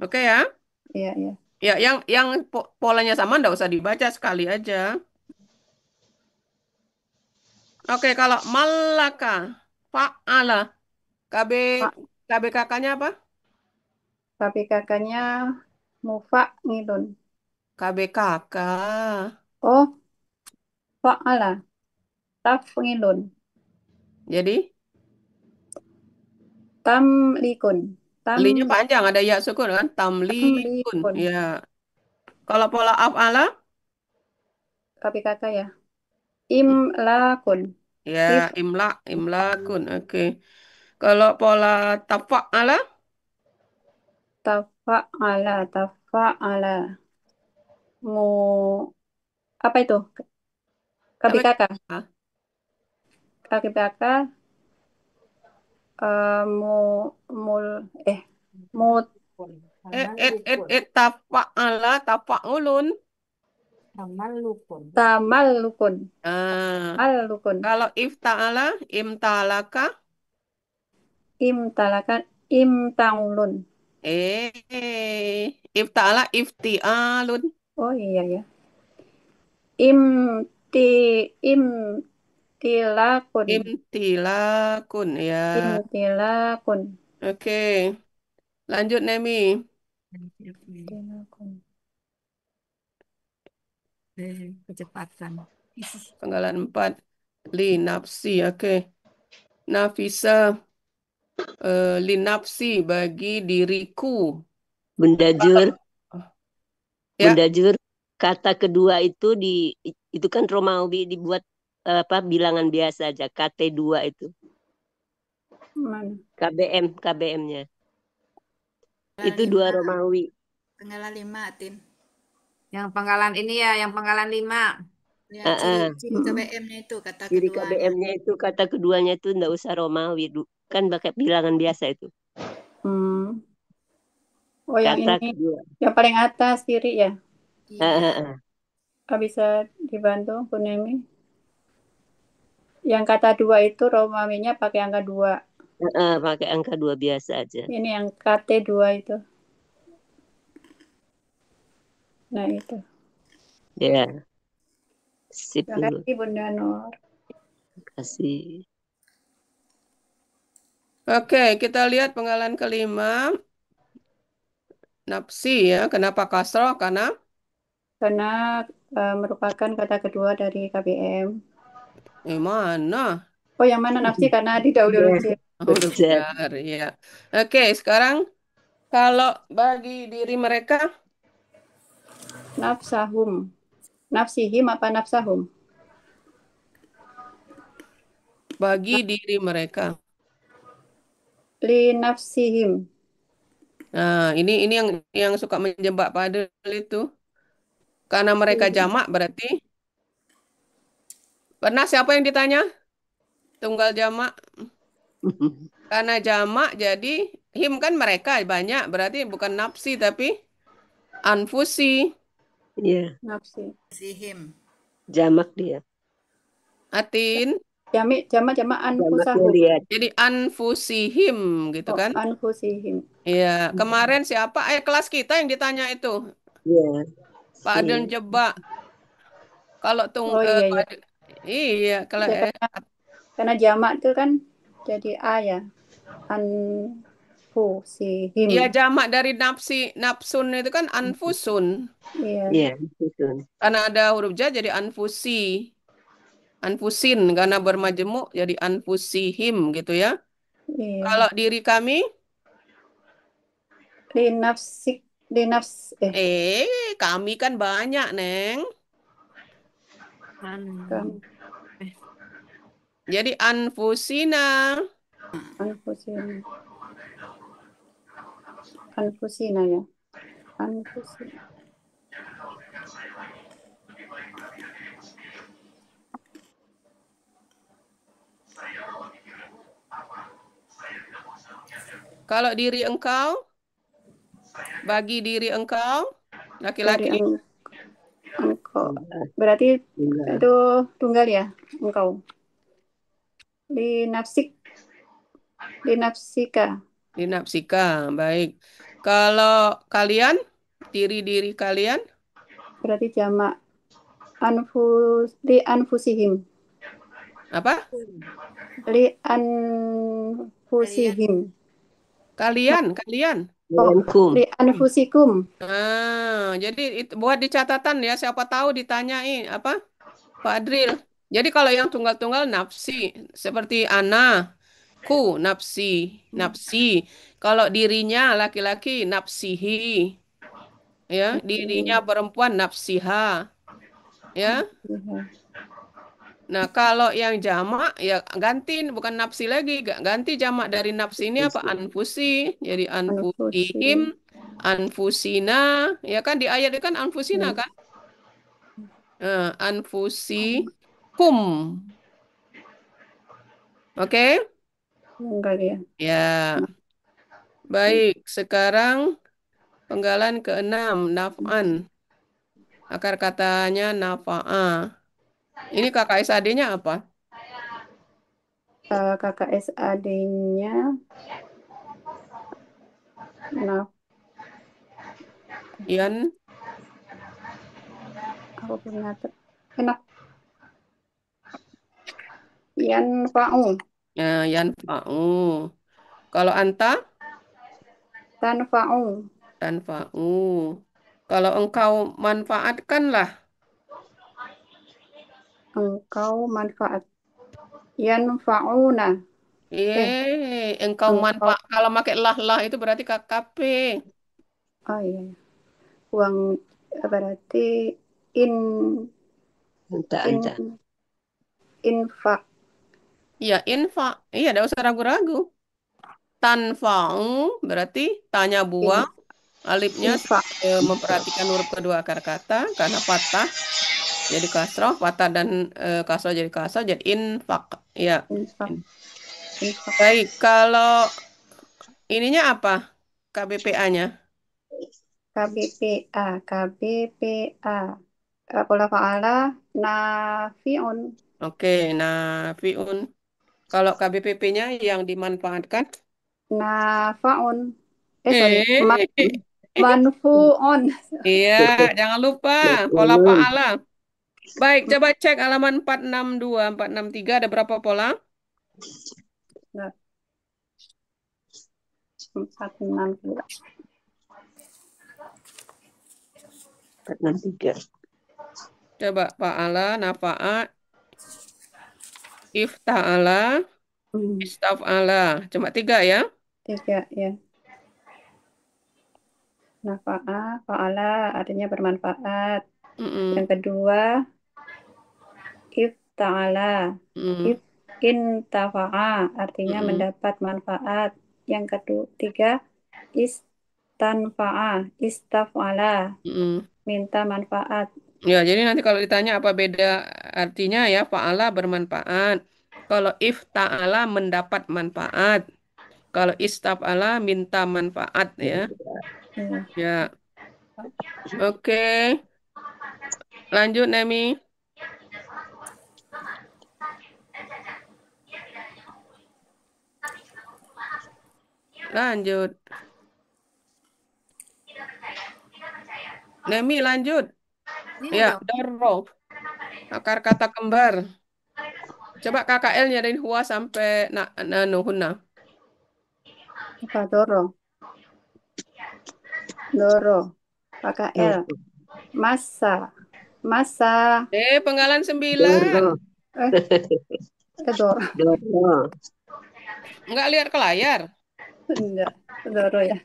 A: Oke ya?
B: iya, iya.
A: Ya, yang polanya sama ndak usah dibaca sekali aja. Oke, kalau Malaka, Fa'ala, KB
B: Pak,
A: KBKK-nya apa?
B: tapi kakaknya mufa ngidun.
A: KBKK.
B: Oh, fa'ala, taf ngidun.
A: Jadi,
B: Tamlikun,
A: linya panjang, ada ya sukun kan? Tamlikun.
B: tamlikun.
A: Ya. Kalau pola af'ala,
B: Tapi kakak ya. Imlakun.
A: ya
B: Tif
A: imlakun. Oke. Kalau pola tafa'ala,
B: tafa'ala, tafa'ala. Mu apa itu? KBKK.
A: KBKK.
B: KBKK mu mul mut
D: Tamalukun. Tamalukun.
A: Tafa'ala, tafa'ulun.
D: Tamalukun.
B: tamallukun.
A: Ah,
B: Allukun.
A: kalau ifta'ala, imtalaka,
B: Imtalakan imtaulun.
A: ifta'ala, ifti'alun,
B: Oh iya ya. Imti imtilakun.
A: imtilakun, ya.
B: Imtilakun.
A: Oke, lanjut Nemi.
B: Imtilakun.
D: Kecepatan.
A: Penggalan 4. Li nafsi, oke. Nafisa, li nafsi, bagi diriku.
E: Bunda
A: Kalau
E: Jur,
A: Ya,
E: Bunda Jur, kata kedua itu kan Romawi dibuat apa bilangan biasa aja, KT2 itu.
B: Mana?
E: KBM-nya. Itu
D: Panggalan
E: 2
D: 5.
E: Romawi.
D: Panggalan 5, Tin.
C: Yang panggalan ini ya, yang panggalan 5.
D: Ya,
E: Heeh.
D: ciri KBM-nya itu kata
E: Ciri
D: keduanya.
E: KBM-nya itu kata keduanya itu enggak usah Romawi, kan pakai bilangan biasa itu.
B: Hmm. Oh, yang
E: Kata
B: ini
E: kedua.
B: yang paling atas kiri ya.
D: Iya.
B: Bisa dibantu, Bu Nemi? Yang kata dua itu Romawinya pakai angka 2.
E: Pakai angka 2 biasa aja.
B: Ini yang KT2 itu. Nah, itu.
E: Ya, sip
B: Terima
E: dulu.
B: kasih, Bunda Nur.
E: Kasih.
A: oke, kita lihat penggalan kelima. Nafsi ya. Kenapa kasroh? Karena
B: Karena merupakan kata kedua dari KBM.
A: mana?
B: Oh, yang mana nafsi? Karena didahului
E: Ya,
B: huruf J.
A: Huruf
E: betul.
A: jar, ya. Oke, sekarang kalau bagi diri mereka,
B: Nafsahum. Nafsihim apa nafsahum?
A: bagi diri mereka.
B: Li nafsihim.
A: Nah, ini yang suka menjebak padel itu. Karena mereka jamak berarti pernah siapa yang ditanya? Tunggal jamak. Karena jamak jadi him kan mereka banyak berarti bukan nafsi tapi anfusi.
E: Iya,
B: Nafsi.
D: Sihim.
E: jamak dia.
A: Atin.
B: Jamak
E: Jamaknya
B: anfusahum.
E: lihat.
A: Jadi anfusihim gitu
B: Oh,
A: kan.
B: anfusihim.
A: Iya, kemarin siapa? Kelas kita yang ditanya itu.
E: Iya,
A: Pak
E: si
A: Adel jebak. Kalau
B: Oh, iya, iya.
A: iya, kalau
B: Ya, karena jamak itu kan jadi A ya. Anfusihim.
A: iya jamak dari nafsun itu kan anfusun.
B: Iya,
E: iya itu.
A: Karena ada huruf ja jadi anfusi. Anfusin karena bermajemuk jadi anfusihim gitu ya.
B: iya.
A: Kalau diri kami,
B: Linafsik,
A: eh kami kan banyak, Neng.
C: Kan.
B: kan
C: Eh,
A: Jadi anfusina.
B: anfusina. Anfusina ya. Anfusina.
A: Kalau diri engkau, bagi diri engkau,
B: Dari
A: laki-laki,
B: engkau.
E: Enggak,
B: Berarti
E: enggak.
B: itu tunggal ya, engkau. Linafsik, linafsika.
A: dinapsika, baik. Kalau kalian, diri-diri kalian,
B: Berarti jamak li anfusihim.
A: apa?
B: Li
D: Kalian.
B: anfusihim.
A: Kalian.
B: Oh,
E: Denganku.
B: li anfusikum.
A: Jadi buat di catatan ya, siapa tahu ditanyain apa? Pak Adril. Jadi kalau yang tunggal-tunggal nafsi, seperti ana, ku, nafsi, nafsi. Kalau dirinya laki-laki, nafsihi, ya, dirinya perempuan, nafsiha, ya.
B: Iya,
A: Nah, kalau yang jamak ya ganti bukan nafsi lagi, ganti jamak dari nafsi ini apa? Anfusi. Jadi
B: anfusi.
A: anfusihim, anfusina, ya kan di ayat itu kan anfusina
B: Ya,
A: kan? Anfusikum. Oke?
B: enggak ya.
A: Ya, baik. Sekarang penggalan keenam, naf'an. Akar katanya nafa'a. Ini kakak SAD-nya apa?
B: Kakak SAD-nya, nah,
A: Yan,
B: aku punya enak. Yanfa'u,
A: yanfa'u. Kalau anta,
B: tanfa'u,
A: tanfa'u. Kalau engkau manfaatkanlah.
B: engkau manfaat. Yanfa'una, eh,
A: Engkau
B: engkau,
A: manfaat. Kalau pakai lah itu berarti KKP.
B: oh iya, uang berarti in
E: Anta,
B: in
E: anta.
B: infak.
A: Iya, infak. Iya, tidak usah ragu-ragu. Tanfa'u berarti tanya
B: In,
A: buang. Alifnya
B: infak.
A: memperhatikan huruf kedua akar kata karena patah jadi kasroh, patah dan kasroh jadi kasroh jadi infak. Ya.
B: Infak. Infak.
A: Baik, kalau ininya apa? KBPA-nya.
B: KBPA. KBPA. Pola fa'ala nafiun.
A: Oke, nah fiun. Kalau KBPP-nya yang dimanfaatkan.
B: Nafaun. Sorry.
A: Eh,
B: Manfuun.
A: iya, jangan lupa pola
E: Betul.
A: fa'ala. Baik, coba cek halaman 462, 463 ada berapa pola?
B: Nah, 462.
E: 463.
A: Coba fa'ala, nafa'a, ifta'ala, istaf'ala. Cuma tiga ya.
B: 3 ya. Nafa'a, fa'ala artinya bermanfaat. Yang
A: Mm-mm.
B: kedua, ifta'ala.
A: Mm.
B: If intafa'a artinya
A: Mm-mm.
B: mendapat manfaat. Yang ketiga, istanfa'a, istaf'ala
A: Mm-mm.
B: minta manfaat.
A: Ya, jadi nanti kalau ditanya apa beda artinya ya, fa'ala bermanfaat. Kalau ifta'ala mendapat manfaat. Kalau istaf'ala minta manfaat ya.
B: Ya.
A: Ya, oke. Lanjut, Nemi. Lanjut. Nemi, lanjut.
C: Ini
A: Ya,
C: dong.
A: Doro. Akar kata kembar. Coba KKL nyadain huwa sampai nuhuna.
B: Apa doro? Doro. Pakai L.
E: Doro.
B: Masa. Masa.
A: Penggalan 9.
E: Doro.
B: Eh, doro.
E: Doro.
A: Enggak lihat ke layar.
B: Enggak. Doro ya.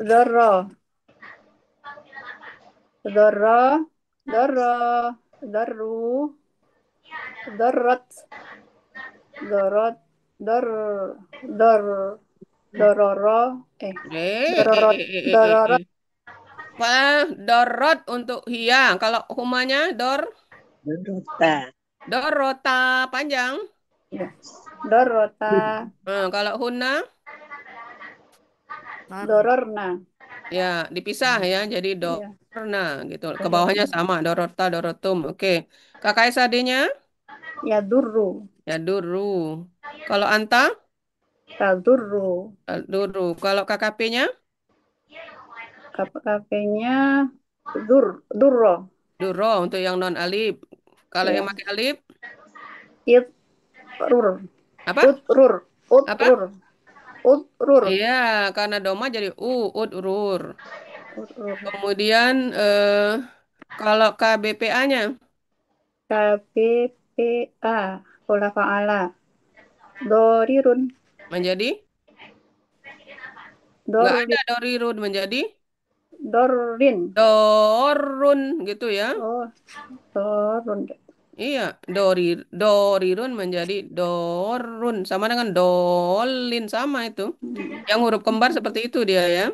B: Doro. Doro. Doro. Doru. Dorot. Dorot. Dor. Dor. Dororo. Dororot. Dororot.
A: Wah, dorot untuk hiang. Kalau humanya
E: Dorota.
A: dorota panjang.
B: Ya. Dorota.
A: Kalau huna
C: Baru.
B: Dororna.
A: ya dipisah ya. Jadi
B: Ya.
A: dorna gitu. Ke bawahnya
B: Dororna.
A: sama dorota, dorotum. Oke. Kakak SAD-nya
B: Ya duru.
A: ya duru. Kalau anta
B: Tadurru.
A: duru. Kalau KKP-nya
B: KP-nya durro.
A: duro untuk yang non alif. Kalau yang
B: Ya.
A: pakai alif
B: Itrur.
A: apa?
B: Utrur.
A: Apa?
B: Utrur. Utrur.
A: Iya, karena doma jadi udrur.
B: Utrur.
A: Kemudian kalau KBPA-nya
B: KBPA. Pola fa'ala. Dorirun.
A: menjadi nggak
B: Dorin.
A: ada dorirun menjadi
B: Dorin.
A: dorun gitu ya.
B: Oh, dorun.
A: Iya, dorirun menjadi dorun sama dengan dolin sama itu. Yang huruf kembar seperti itu dia ya.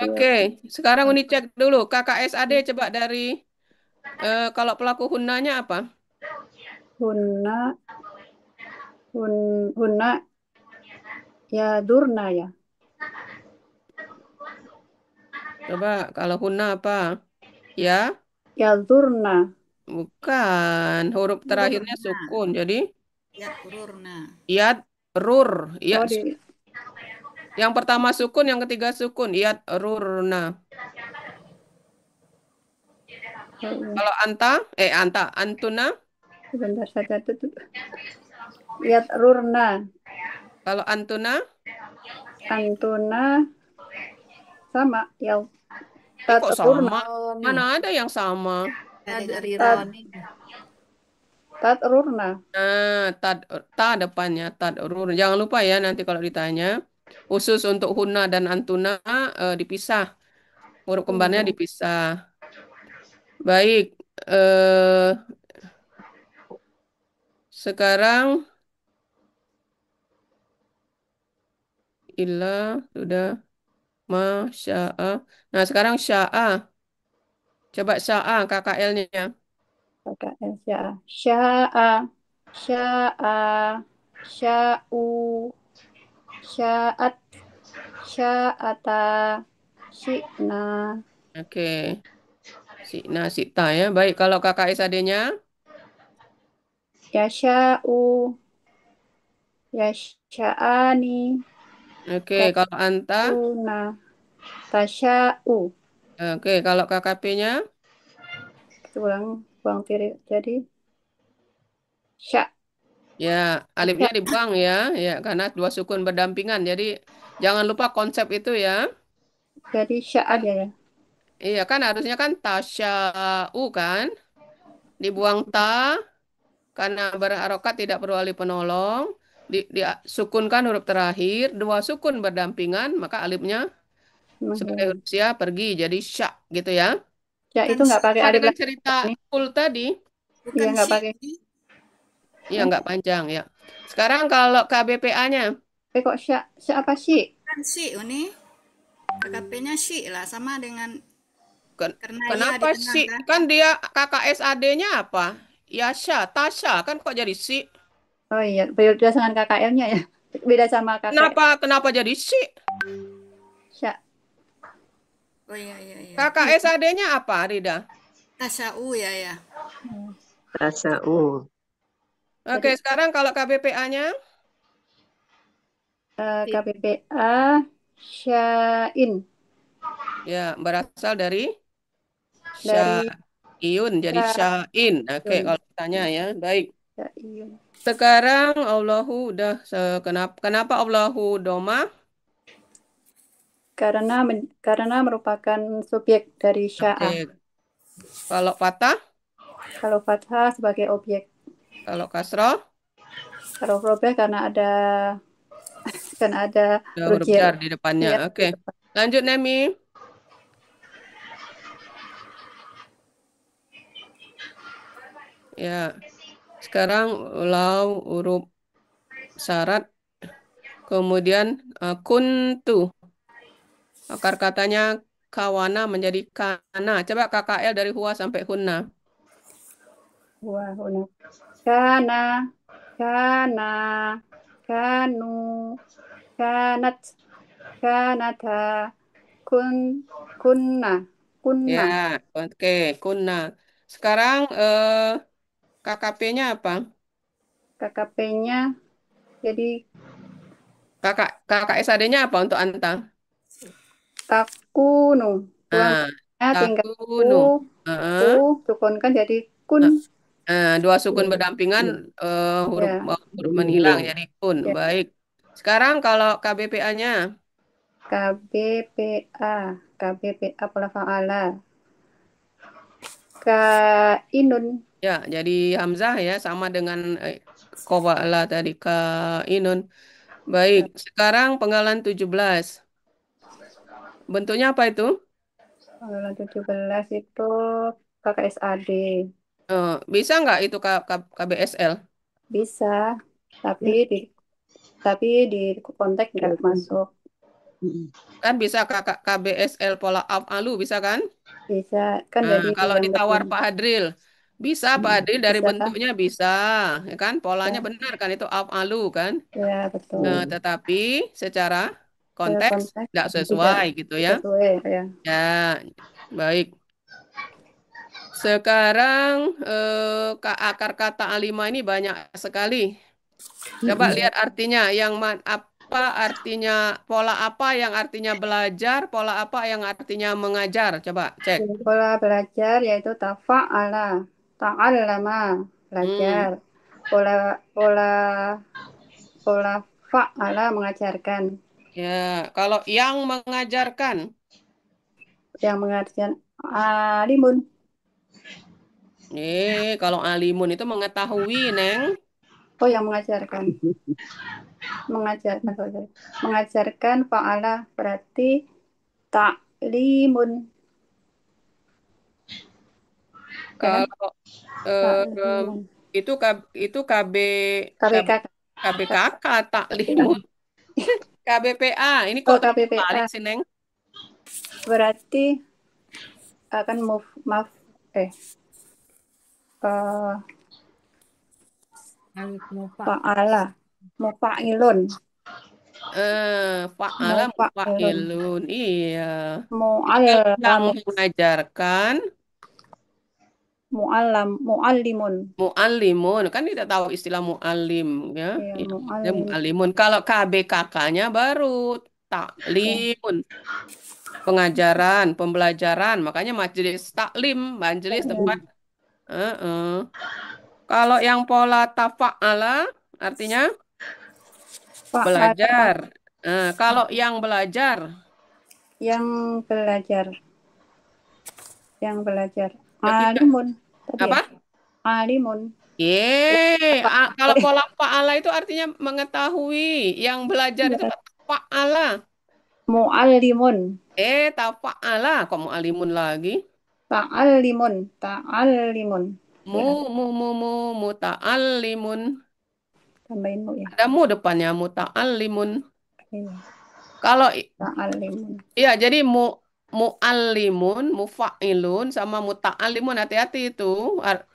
A: Oke,
B: Dorir.
A: sekarang Uni cek dulu KKSAD coba dari kalau pelaku hunanya apa?
B: Huna. Huna. Ya durna ya.
A: Coba kalau huna apa? Ya,
B: Ya durna.
A: bukan. Huruf terakhirnya
D: Rurna.
A: sukun. Jadi
D: Ya rurna.
A: iat rur. Iya,
B: Oh, di
A: yang pertama sukun, yang ketiga sukun. Iat rurna. Kalau antuna.
B: sebentar saja tuh. Ya rurna.
A: Kalau antuna,
B: Antuna sama ya
A: kok
B: tatrurna.
A: sama?
C: Oh, nih.
A: Mana ada yang sama?
C: Ada
B: Tad
C: Rironi.
B: tatrurna.
A: Nah, ta depannya, tad rur. Jangan lupa ya nanti kalau ditanya. Khusus untuk huna dan antuna dipisah. Huruf kembarnya
B: Iya.
A: dipisah. Baik. Eh, sekarang ilah sudah masya'a. Nah, sekarang sya'a. Coba sya'a KKL-nya.
B: KKS ya. Sya'a, sya'a, sya'u, sya'at, sya'ata, syi'na.
A: Oke. Si sita ya. Baik, kalau KKSAD-nya.
B: Yasha'u, yasha'ani,
A: Oke, kalau anta.
B: tasuna, tasya'u.
A: Oke, kalau KKP-nya.
B: Ulang, buang tirik. Jadi, sya',
A: Ya, alifnya
B: sya'.
A: dibuang ya. Ya, karena dua sukun berdampingan. Jadi, jangan lupa konsep itu ya.
B: Jadi sya'
A: Kan,
B: aja ya.
A: iya kan harusnya kan tasya'u kan. Dibuang ta. Karena berharokat tidak perlu alif penolong. Disukunkan huruf terakhir. Dua sukun berdampingan. Maka alifnya sebagai
B: Menghilang.
A: huruf sia pergi. Jadi syak gitu ya.
B: Ya
D: Bukan
B: itu nggak pakai
A: Sama
B: alif
A: dengan
B: lagi
A: cerita
B: nih.
A: full tadi.
B: Iya
D: bukan
B: nggak
D: si
B: pakai.
D: ini.
A: Iya
B: Eh,
A: nggak panjang ya. Sekarang kalau KBPA-nya.
B: kok sya', sya' apa sih?
D: Bukan si ini. KKP-nya si lah sama dengan karena ya di
A: Kenapa
D: tengah
A: sih?
D: kan.
A: Kan dia KKSAD-nya apa? Yasha, Tasha. Kan kok jadi si?
B: Oh iya, beda dengan KKL-nya ya. Beda sama KKL.
A: Kenapa jadi si?
B: Sya'.
D: Oh iya iya iya.
A: KKSAD-nya apa, Rida?
D: Tasau ya ya.
B: Hmm.
E: Tasa'u.
A: Oke,
B: Jadi
A: sekarang kalau KBPA-nya.
B: KBPA Syain
A: Ya, berasal dari
B: dari
A: Syaiun, jadi Syain. Oke,
B: Syaiun.
A: kalau tanya ya. Baik.
B: Syaiun.
A: Sekarang Allahu udah kenapa Allahu doma?
B: Karena merupakan subjek dari sya'ah.
A: Oke. Kalau patah,
B: Kalau fathah sebagai objek.
A: kalau kasroh,
B: Kalau robeh karena ada
A: ada
B: huruf
A: huruf
B: jar.
A: jar di depannya.
B: Ya,
A: Oke. Lanjut, Nemi. Ya, sekarang lau huruf syarat, kemudian kuntu. Akar katanya kawana menjadi kana. Coba KKL dari huwa sampai hunna.
B: wah, kana, kana, kanu, kanat, kanata, kun, kunna, kunna.
A: Ya, oke, kunna. Sekarang KKP-nya apa?
B: KKP-nya jadi
A: Kakak SAD-nya apa untuk anta?
B: takunu.
A: Nah,
B: Uangnya tinggal
A: takunu.
B: ku,
A: Heeh.
B: sukunkan jadi kun.
A: Dua sukun berdampingan huruf
B: Ya,
A: huruf menghilang
E: Hilang.
A: jadi kun.
B: ya.
A: Baik. Sekarang kalau KBPA-nya
B: KBPA, KBPA pola fa'ala. Kainun,
A: ya jadi hamzah ya sama dengan qawala tadi kainun. Baik. Sekarang penggalan 17. Bentuknya apa itu?
B: panggilan 17 itu KKSAD.
A: Bisa nggak itu KBSL?
B: Bisa, tapi
E: Ya.
B: di tapi di konteks nggak masuk.
A: Kan bisa KBSL pola alu bisa kan?
B: Bisa, kan
A: Nah,
B: jadi
A: kalau
B: yang
A: ditawar
B: berbeda.
A: Pak Hadril, bisa Pak Hadril dari
B: Bisa,
A: bentuknya bisa, ya kan? Polanya
B: ya,
A: benar kan itu alu kan?
B: ya betul.
A: Tetapi secara konteks
B: Konteks
A: tidak
B: tidak
A: sesuai gitu ya.
B: sesuai ya.
A: Ya, baik. Sekarang akar kata alima ini banyak sekali. Coba lihat artinya apa artinya pola apa yang artinya belajar, pola apa yang artinya mengajar. Coba cek.
B: Pola belajar yaitu tafa'ala, ta'allama,
A: Hmm,
B: belajar. Pola pola pola fa'ala mengajarkan.
A: ya, kalau yang mengajarkan,
B: Yang mengajarkan alimun.
A: kalau alimun itu mengetahui, Neng.
B: Oh, yang mengajarkan. Mengajarkan, sorry. Mengajarkan fa'ala berarti ta'limun. Dan
A: kalau eh,
B: taklimun.
A: itu KB KB
B: KBK.
A: KBKK taklimun KBPA. Ini
B: Oh,
A: kok terbalik
B: KBPA.
A: sih, Neng?
B: Berarti akan move maaf eh eh,
C: Alif mufa.
B: fa'ala mufa'ilun
A: Fa'ala
B: mufa'ilun
A: mufa'ilun. Iya. Kalau yang
B: mu'allam
A: mengajarkan
B: mu'allimun.
A: mu'allimun. Kan tidak tahu istilah mu'allim ya.
B: Ya,
A: Iya, dia
B: mu'allim.
A: mu'allimun. Kalau KBKK-nya baru
B: Ya.
A: taklim, pengajaran, pembelajaran. Makanya majelis taklim, majelis tempat. Heeh. Kalau yang pola tafa'ala artinya
B: Fa'ala
A: belajar. Kalau yang belajar,
B: yang belajar
A: ya kita
B: alimun tadi ya,
A: apa?
B: alimun.
A: Kalau pola fa'ala itu artinya mengetahui. Yang belajar itu
B: Ya,
A: fa'ala.
B: mu'allimun
A: Tafa'ala. Kok mau alimun lagi?
B: ta'allimun
A: Mu,
B: ya,
A: muta'allimun.
B: tambahin mu ya.
A: Ada mu depannya, muta'allimun.
B: Iya,
A: Kalau
B: ta'allimun.
A: iya, jadi mu'allimun, mufa'ilun, sama muta'allimun hati-hati itu.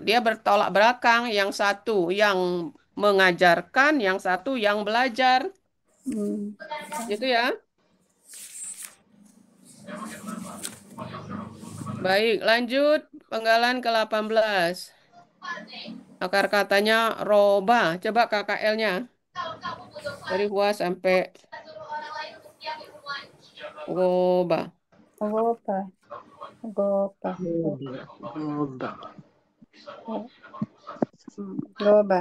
A: Dia bertolak belakang. Yang satu yang mengajarkan, yang satu yang belajar.
B: Hmm.
A: Gitu ya. Baik, lanjut penggalan ke-18. Akar katanya roba. Coba KKL-nya. Dari hua sampai roba.
B: Goba goba
E: Goba.
B: goba.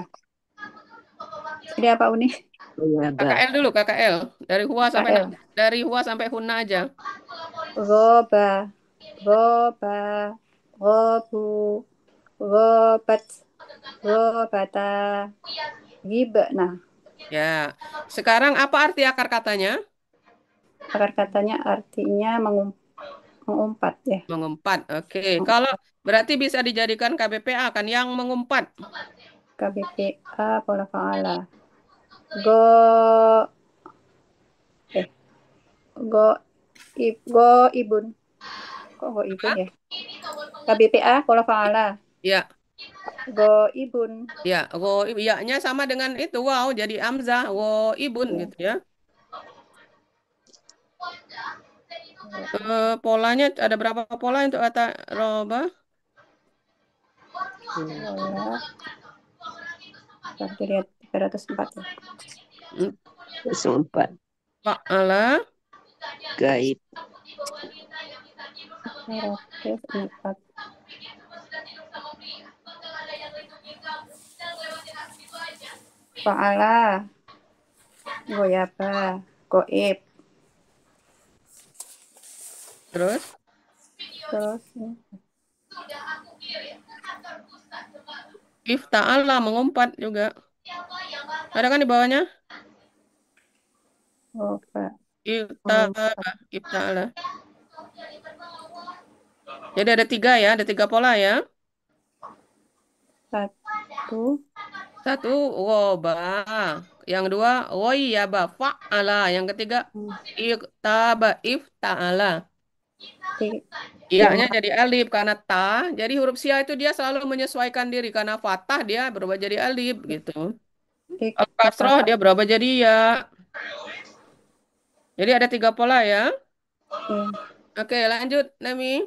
B: Ini apa Uni?
E: Goba.
A: KKL dulu, KKL.
B: KL.
A: Dari hua sampai huna aja.
B: Goba goba gobu gobat gobata gibna.
A: Ya. Sekarang apa arti akar katanya?
B: Akar katanya artinya mengumpat ya.
A: Mengumpat. Oke. Kalau berarti bisa dijadikan KBPA kan yang mengumpat.
B: KBPA pola fa'ala. Go eh go go ibun. Kok go ibun ya? KBPA pola fa'ala.
A: Ya,
B: Go ibun.
A: ya. Ya-nya sama dengan itu. Wow, jadi amzah. Wo ibun
B: Ya.
A: gitu ya. Polanya ada berapa pola untuk kata roba?
B: Pola. Bentar, dilihat 304 ya.
E: Sempat
A: Fa'ala.
E: gaib.
B: 304. Fa'ala. Goyaba. Goib.
A: Terus
B: Terus
A: ifta'ala mengumpat juga. Ada kan di bawahnya?
B: goba.
A: Ifta'ala. Jadi ada tiga ya, ada tiga pola ya.
B: Satu.
A: Satu, woba. Yang dua, woyaba, fa'ala. Yang ketiga, iktaba, ifta'ala.
B: Yang
A: Iya-nya jadi alif karena ta. Jadi huruf sia itu dia selalu menyesuaikan diri. Karena fatah dia berubah jadi alif gitu. Kalau kasroh dia berubah jadi ya. Jadi ada tiga pola ya. Oke, lanjut, Nami.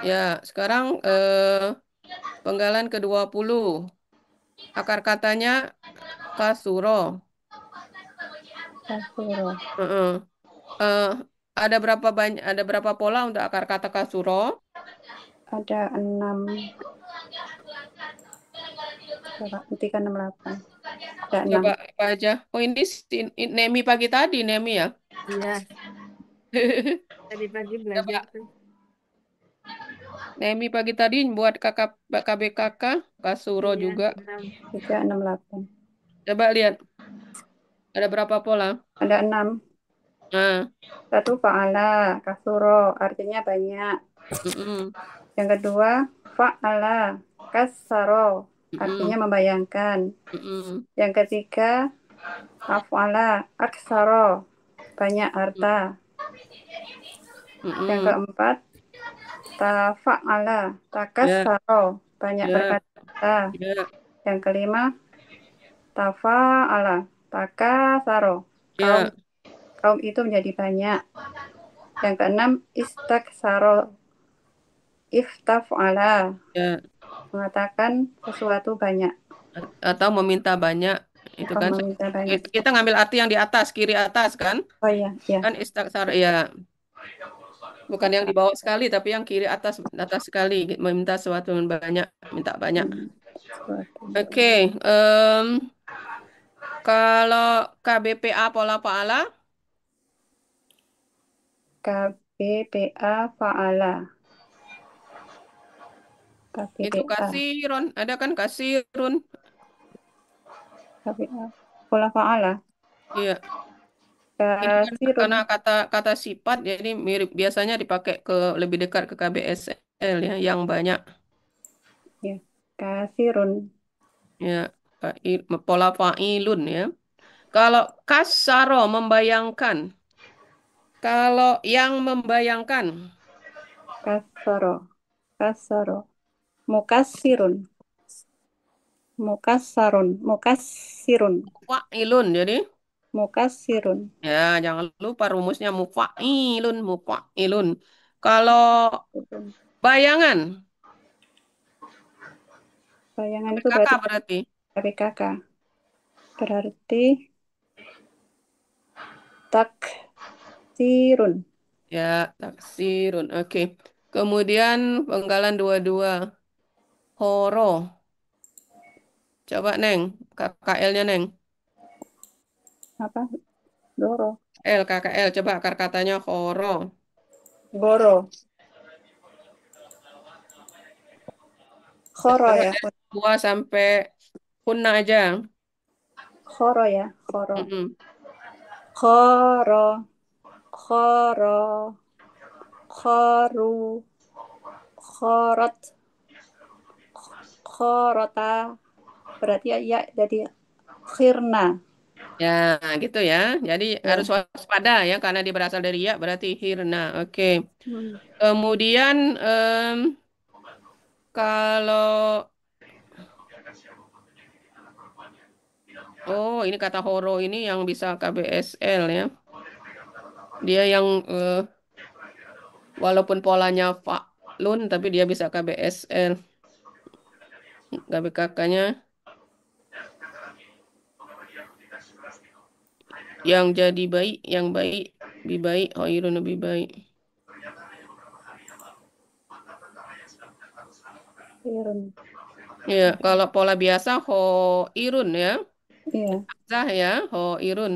A: Ya, sekarang penggalan ke-20. Akar katanya kasuro.
B: kasuro.
A: Heeh. Eh, ada berapa pola untuk akar kata kasuro?
B: Ada 6. Nanti kan 68. Ada 6.
A: Coba apa aja? Oh, ini Nemi pagi tadi, Nemi ya.
C: Iya, tadi pagi belajar
A: Coba
C: tuh.
A: Nemi pagi tadi buat kakak KBKK, kasuro
C: Iya,
A: juga.
C: 6.
B: 368.
A: Coba lihat. Ada berapa pola?
B: Ada 6.
A: Nah,
B: Satu fa'ala, kasuro, artinya banyak.
A: mm-mm.
B: Yang kedua, fa'ala, kasaro, artinya
A: Mm-mm.
B: membayangkan.
A: Mm-mm.
B: Yang ketiga, af'ala, aksaro, banyak harta. Yang
A: Mm-mm.
B: keempat, tafa'ala,
A: Ya,
B: takasaro, banyak
A: ya,
B: berkata.
A: ya,
B: Yang kelima, tafa'ala, takasaro, kaum
A: ya,
B: kaum itu menjadi banyak. Yang keenam, istaksaro, iftaf'ala,
A: ya.
B: mengatakan sesuatu banyak.
A: Atau meminta banyak itu
B: Oh,
A: kan
B: meminta banyak.
A: kita ngambil arti yang di atas, kiri atas kan?
B: Oh iya, iya.
A: Kan istaksar ya, bukan yang di bawah sekali tapi yang kiri atas atas sekali meminta sesuatu yang banyak, minta banyak.
B: Hmm, sesuatu
A: Oke,
B: banyak.
A: kalau KBPA pola paala
B: KBPA fa'ala.
A: itu
B: KBPA.
A: kasirun, ada kan kasirun?
B: KBA. Pola fa'ala.
A: Iya, ini kan
B: Kasirun.
A: karena kata kata sifat jadi mirip biasanya dipakai ke lebih dekat ke KBSL ya, yang banyak.
B: Ya. Kasirun.
A: Ya, pola fa'ilun ya. Kalau kasaro membayangkan. Kalau yang membayangkan.
B: Kasaro. Kasaro. Mukasirun. Mukasarun. Mukasirun.
A: Fa'ilun. Jadi
B: Mukasirun.
A: ya jangan lupa rumusnya mufa'ilun. Mufa'ilun. Kalau bayangan.
B: Bayangan itu
A: KKK
B: berarti
A: berarti.
B: KBKK. Berarti taksirun.
A: Ya taksirun. Oke. Kemudian penggalan dua-dua. Horo. Coba Neng. KKL-nya Neng.
B: Apa? Doro.
A: KKL. Coba akar katanya horo.
B: Goro. Khoro
A: Coba
B: ya.
A: dari dua sampai punna aja.
B: Khoro ya. Khoro.
A: Mm-mm.
B: Khoro. Khoro. Khoru. Khorot. Khorota. Berarti ya jadi khirna.
A: Ya, gitu ya. Jadi harus
B: Ya.
A: waspada ya, karena dia berasal dari ya, berarti hirna. Oke.
B: Hmm.
A: Kemudian kalau oh ini kata horo ini yang bisa KBSL ya. Dia yang walaupun polanya fa'lun, tapi dia bisa KBSL. KBKK-nya yang jadi baik, yang baik, lebih baik, khairun lebih baik.
B: Khirun.
A: Ya, kalau pola biasa khairun ya.
B: Iya.
A: Sah ya, khairun.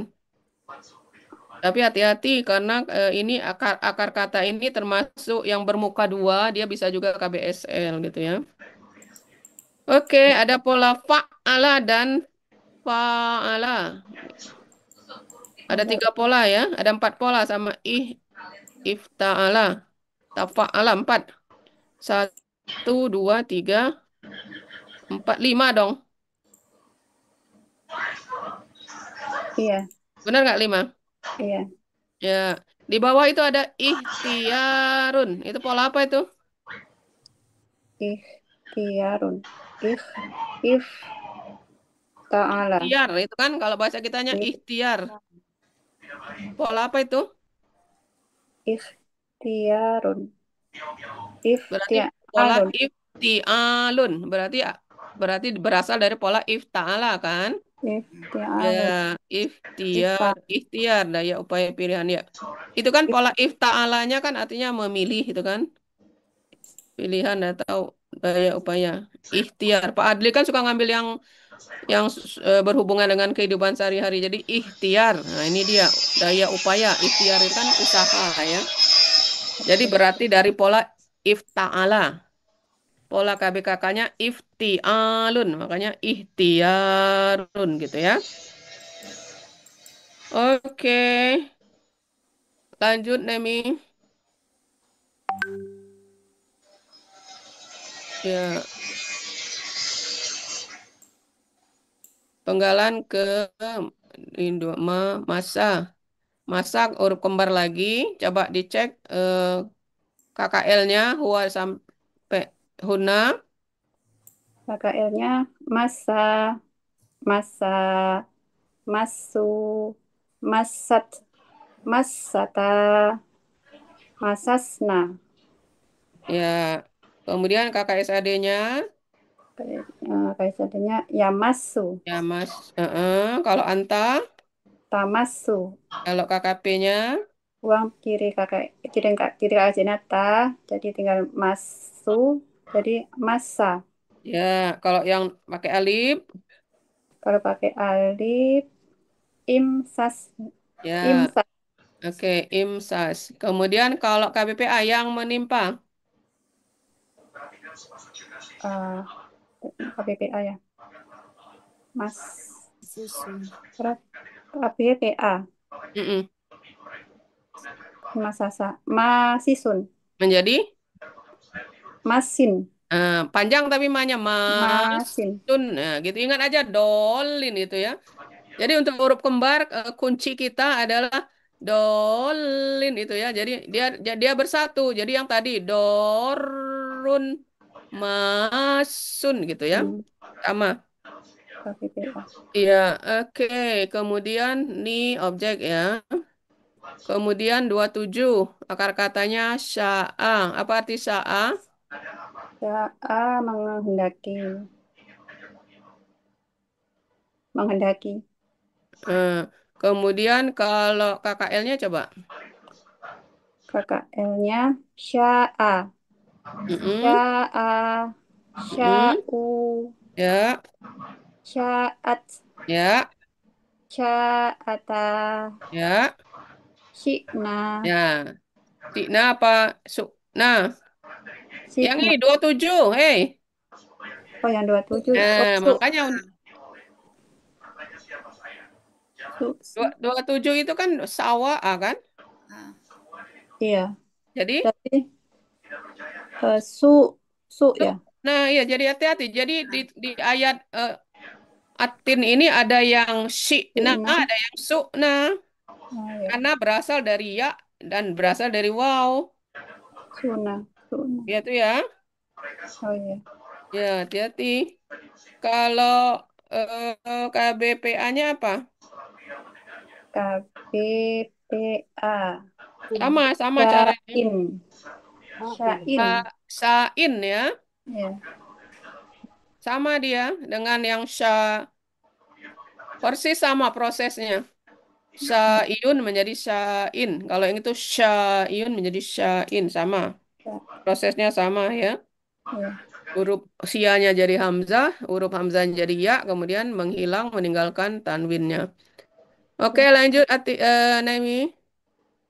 A: Tapi hati-hati karena ini akar akar kata ini termasuk yang bermuka dua, dia bisa juga KBSL gitu ya. Oke, ada pola fa'ala dan fa'ala. Ada
B: Ada
A: 3 pola ya, ada 4 pola sama ifta'ala, tafa'ala 4. 1, 2, 3, 4, 5 dong.
B: iya,
A: Benar nggak 5?
B: iya.
A: Ya, di bawah itu ada ikhtiarun. Itu pola apa itu?
B: Ikhtiarun. Ikh if ta'ala.
A: Ikhtiar, itu kan kalau bahasa kitanya
B: If,
A: ikhtiar. Pola apa itu?
B: ikhtiarun.
A: Berarti pola
B: Iftialun.
A: iftialun. Berarti berasal dari pola ifta'ala kan? Ya,
B: Iftialun.
A: ikhtiar,
B: Ifta.
A: ikhtiar daya upaya pilihan ya. Itu kan
B: If,
A: pola ifta'alanya kan artinya memilih itu kan? Pilihan atau daya upaya. Ikhtiar. Pak Adli kan suka ngambil yang berhubungan dengan kehidupan sehari-hari. Jadi ikhtiar. Nah, ini dia daya upaya. Ikhtiar itu kan usaha ya. Jadi berarti dari pola ifta'ala. Pola KBKK-nya iftialun, makanya ikhtiarun gitu ya. Oke, lanjut Nemi. Ya, penggalan ke masa. Masak huruf kembar lagi. Coba dicek KKL-nya Hua sampai Huna.
B: KKL-nya masa, masa, masu, masat, masata, masasna.
A: Ya. Kemudian KKSAD-nya
B: Kayak adanya yamasu,
A: ya Mas. Kalau Anta,
B: tamasu.
A: kalau KKP-nya
B: Uang kiri kakak, kiri kakak Jenata, jadi tinggal masu, jadi masa.
A: ya. Kalau yang pakai alif
B: Kalau pakai alif, imsas,
A: ya.
B: imsas.
A: Oke, imsas. Kemudian kalau KBPA yang menimpa.
B: uh, KBPA ya, Mas,
C: Susun.
B: KBPA,
A: Mm-mm.
B: Masasa, Masisun,
A: Menjadi
B: Masin,
A: panjang tapi mahnya
B: Masin.
A: masun. Nah, gitu. Ingat aja dolin itu ya. Jadi untuk huruf kembar kunci kita adalah dolin itu ya. Jadi dia bersatu. Jadi yang tadi dorun masun gitu ya.
B: Hmm,
A: Sama.
B: KBPA.
A: Iya, oke. Kemudian nih objek ya. Kemudian 27 akar katanya sya'a. Apa arti sya'a?
B: Sa'a menghendaki, menghendaki.
A: Eh, kemudian kalau KKL-nya coba.
B: KKL-nya sya'a,
A: Mm-mm,
B: sya'a,
A: mm-mm.
B: sya'u,
A: Ya,
B: sya'at,
A: ya,
B: sya'ata,
A: ya,
B: syi'na,
A: ya. Tikna apa? Sukna. Yang
B: syi'na.
A: ini 27. Hei.
B: Oh, yang 27. Oh,
A: Makanya
B: su.
A: 27 itu kan sawah kan?
D: Ah,
B: Iya.
A: Jadi,
B: Jadi su
A: su.
B: ya.
A: Nah, iya jadi hati-hati. Jadi di ayat atin ini ada yang syi'na,
B: Syi'na.
A: ada yang sukna.
B: Oh ya.
A: Karena berasal dari ya dan berasal dari waw.
B: Suna. Suna.
A: Ya tuh ya.
B: Oh ya.
A: Ya, hati-hati. Kalau KBPA-nya apa?
B: KBPA.
A: Sama caranya.
B: Syain. Syain.
A: Sain ya.
B: Ya.
A: Sama dia dengan yang persis sama prosesnya. Syaiun menjadi syain. Kalau yang itu syaiun menjadi syain sama. Prosesnya sama ya.
B: Ya.
A: Huruf sianya jadi hamzah, huruf hamzahnya jadi ya, kemudian menghilang meninggalkan tanwinnya. Oke,
B: Ya.
A: lanjut Naimi.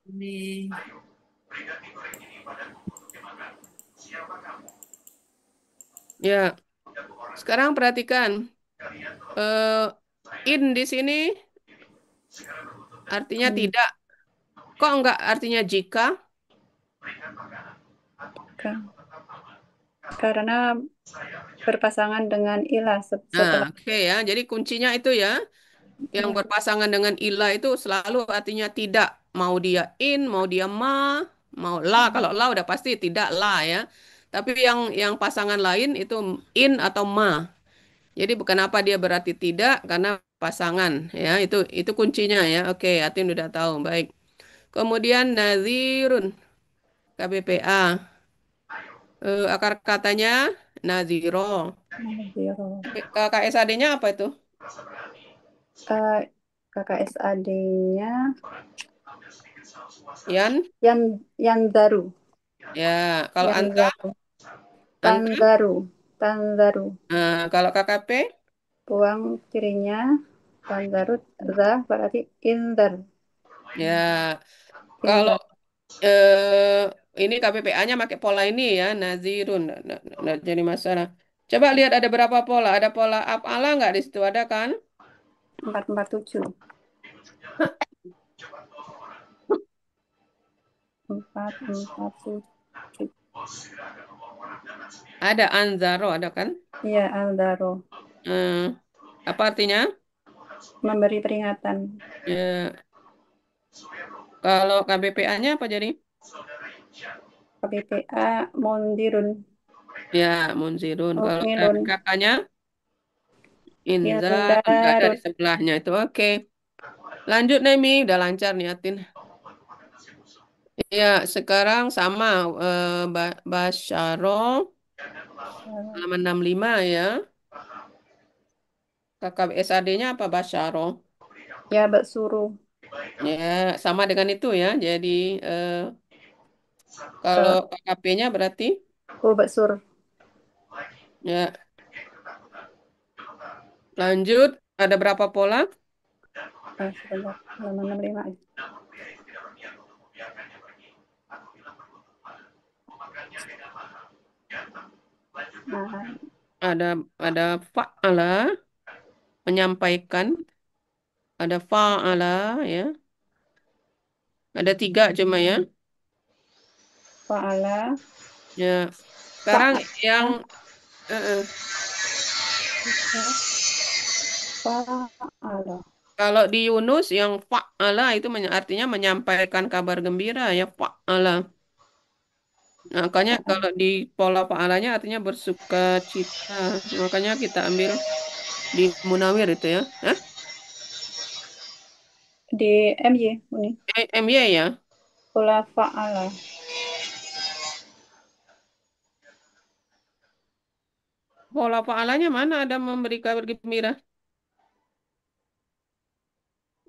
C: Ini
A: Ya, sekarang perhatikan. Eh, in di sini artinya
B: Hmm.
A: tidak. Kok enggak artinya jika?
B: Ka- Karena berpasangan dengan ilah
A: Nah,
B: setelah.
A: oke ya. Jadi kuncinya itu ya. Yang
B: Ya.
A: berpasangan dengan ilah itu selalu artinya tidak. Mau dia in, mau dia mau la. Kalau la udah pasti tidak la ya. Tapi yang pasangan lain itu in atau ma. Jadi bukan apa dia berarti tidak karena pasangan ya. Itu kuncinya ya. Oke, Atin udah tahu. Baik. Kemudian nazirun KBPA. Akar katanya naziro.
B: Zero.
A: KKSAD-nya apa itu?
B: KKSAD-nya
A: Yan?
B: Yandaru.
A: Ya, kalau Anta?
B: Yandaru.
A: Anta?
B: Tandaru. Tandaru.
A: Kalau KKP?
B: Buang kirinya. Tandaru. Za berarti indar.
A: Ya, kalau
B: Indar.
A: ini KPPA-nya pakai pola ini ya, nazirun. Nggak jadi masalah. Coba lihat ada berapa pola. Ada pola af'ala nggak di situ? Ada kan?
B: 447. 447.
A: Ada anzaro, ada kan?
B: Iya, aldaro.
A: Apa artinya?
B: Memberi peringatan.
A: Ya, kalau KBPA-nya apa jadi?
B: KBPA mundirun.
A: Ya, munzirun. Kalau
B: Mungilun.
A: kakaknya inzar, nggak ada di
B: Indarun.
A: sebelahnya itu. Oke. Lanjut Nemi, udah lancar niatin. Ya, sekarang sama Basyaro halaman 65 ya. Kakak SAD-nya apa Basyaro?
B: Ya, Baksuru.
A: Ya, sama dengan itu ya. Jadi kalau
B: Eh,
A: KKP-nya berarti
B: Baksur.
A: ya. Lanjut, ada berapa pola?
B: Sebentar. Halaman 65. Nah,
A: Ada fa'ala menyampaikan, ada fa'ala ya. Ada 3 cuma ya.
B: fa'ala.
A: Ya. Sekarang yang
B: Fa'ala.
A: eh, eh.
B: Fa'ala.
A: Kalau di Yunus yang fa'ala itu artinya menyampaikan kabar gembira ya fa'ala. Nah, makanya kalau di pola fa'alanya artinya bersuka cita. Makanya kita ambil di Munawir itu ya. Hah?
B: Di MY. Ini.
A: MY ya.
B: Pola fa'ala.
A: Pola fa'alanya mana ada memberi kabar gembira?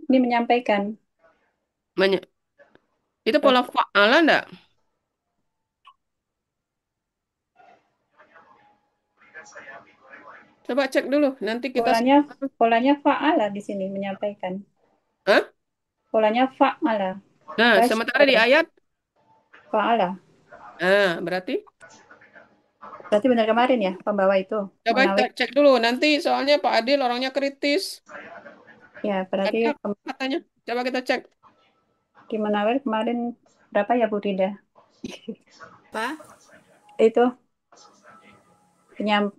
B: Ini menyampaikan.
A: Banyak. Itu pola fa'ala enggak? Coba cek dulu. Nanti kita
B: Polanya fa'ala di sini menyampaikan.
A: Hah?
B: Polanya fa'ala.
A: Nah, sementara di
B: Basyara.
A: ayat
B: Fa'ala.
A: berarti
B: Berarti benar kemarin ya, pembawa itu.
A: coba kita
B: Munawir.
A: cek dulu. Nanti soalnya Pak Adil orangnya kritis.
B: Ya, berarti
A: Ada katanya. Coba kita cek.
B: di Munawir kemarin berapa ya Bu Rida?
D: Apa?
B: Itu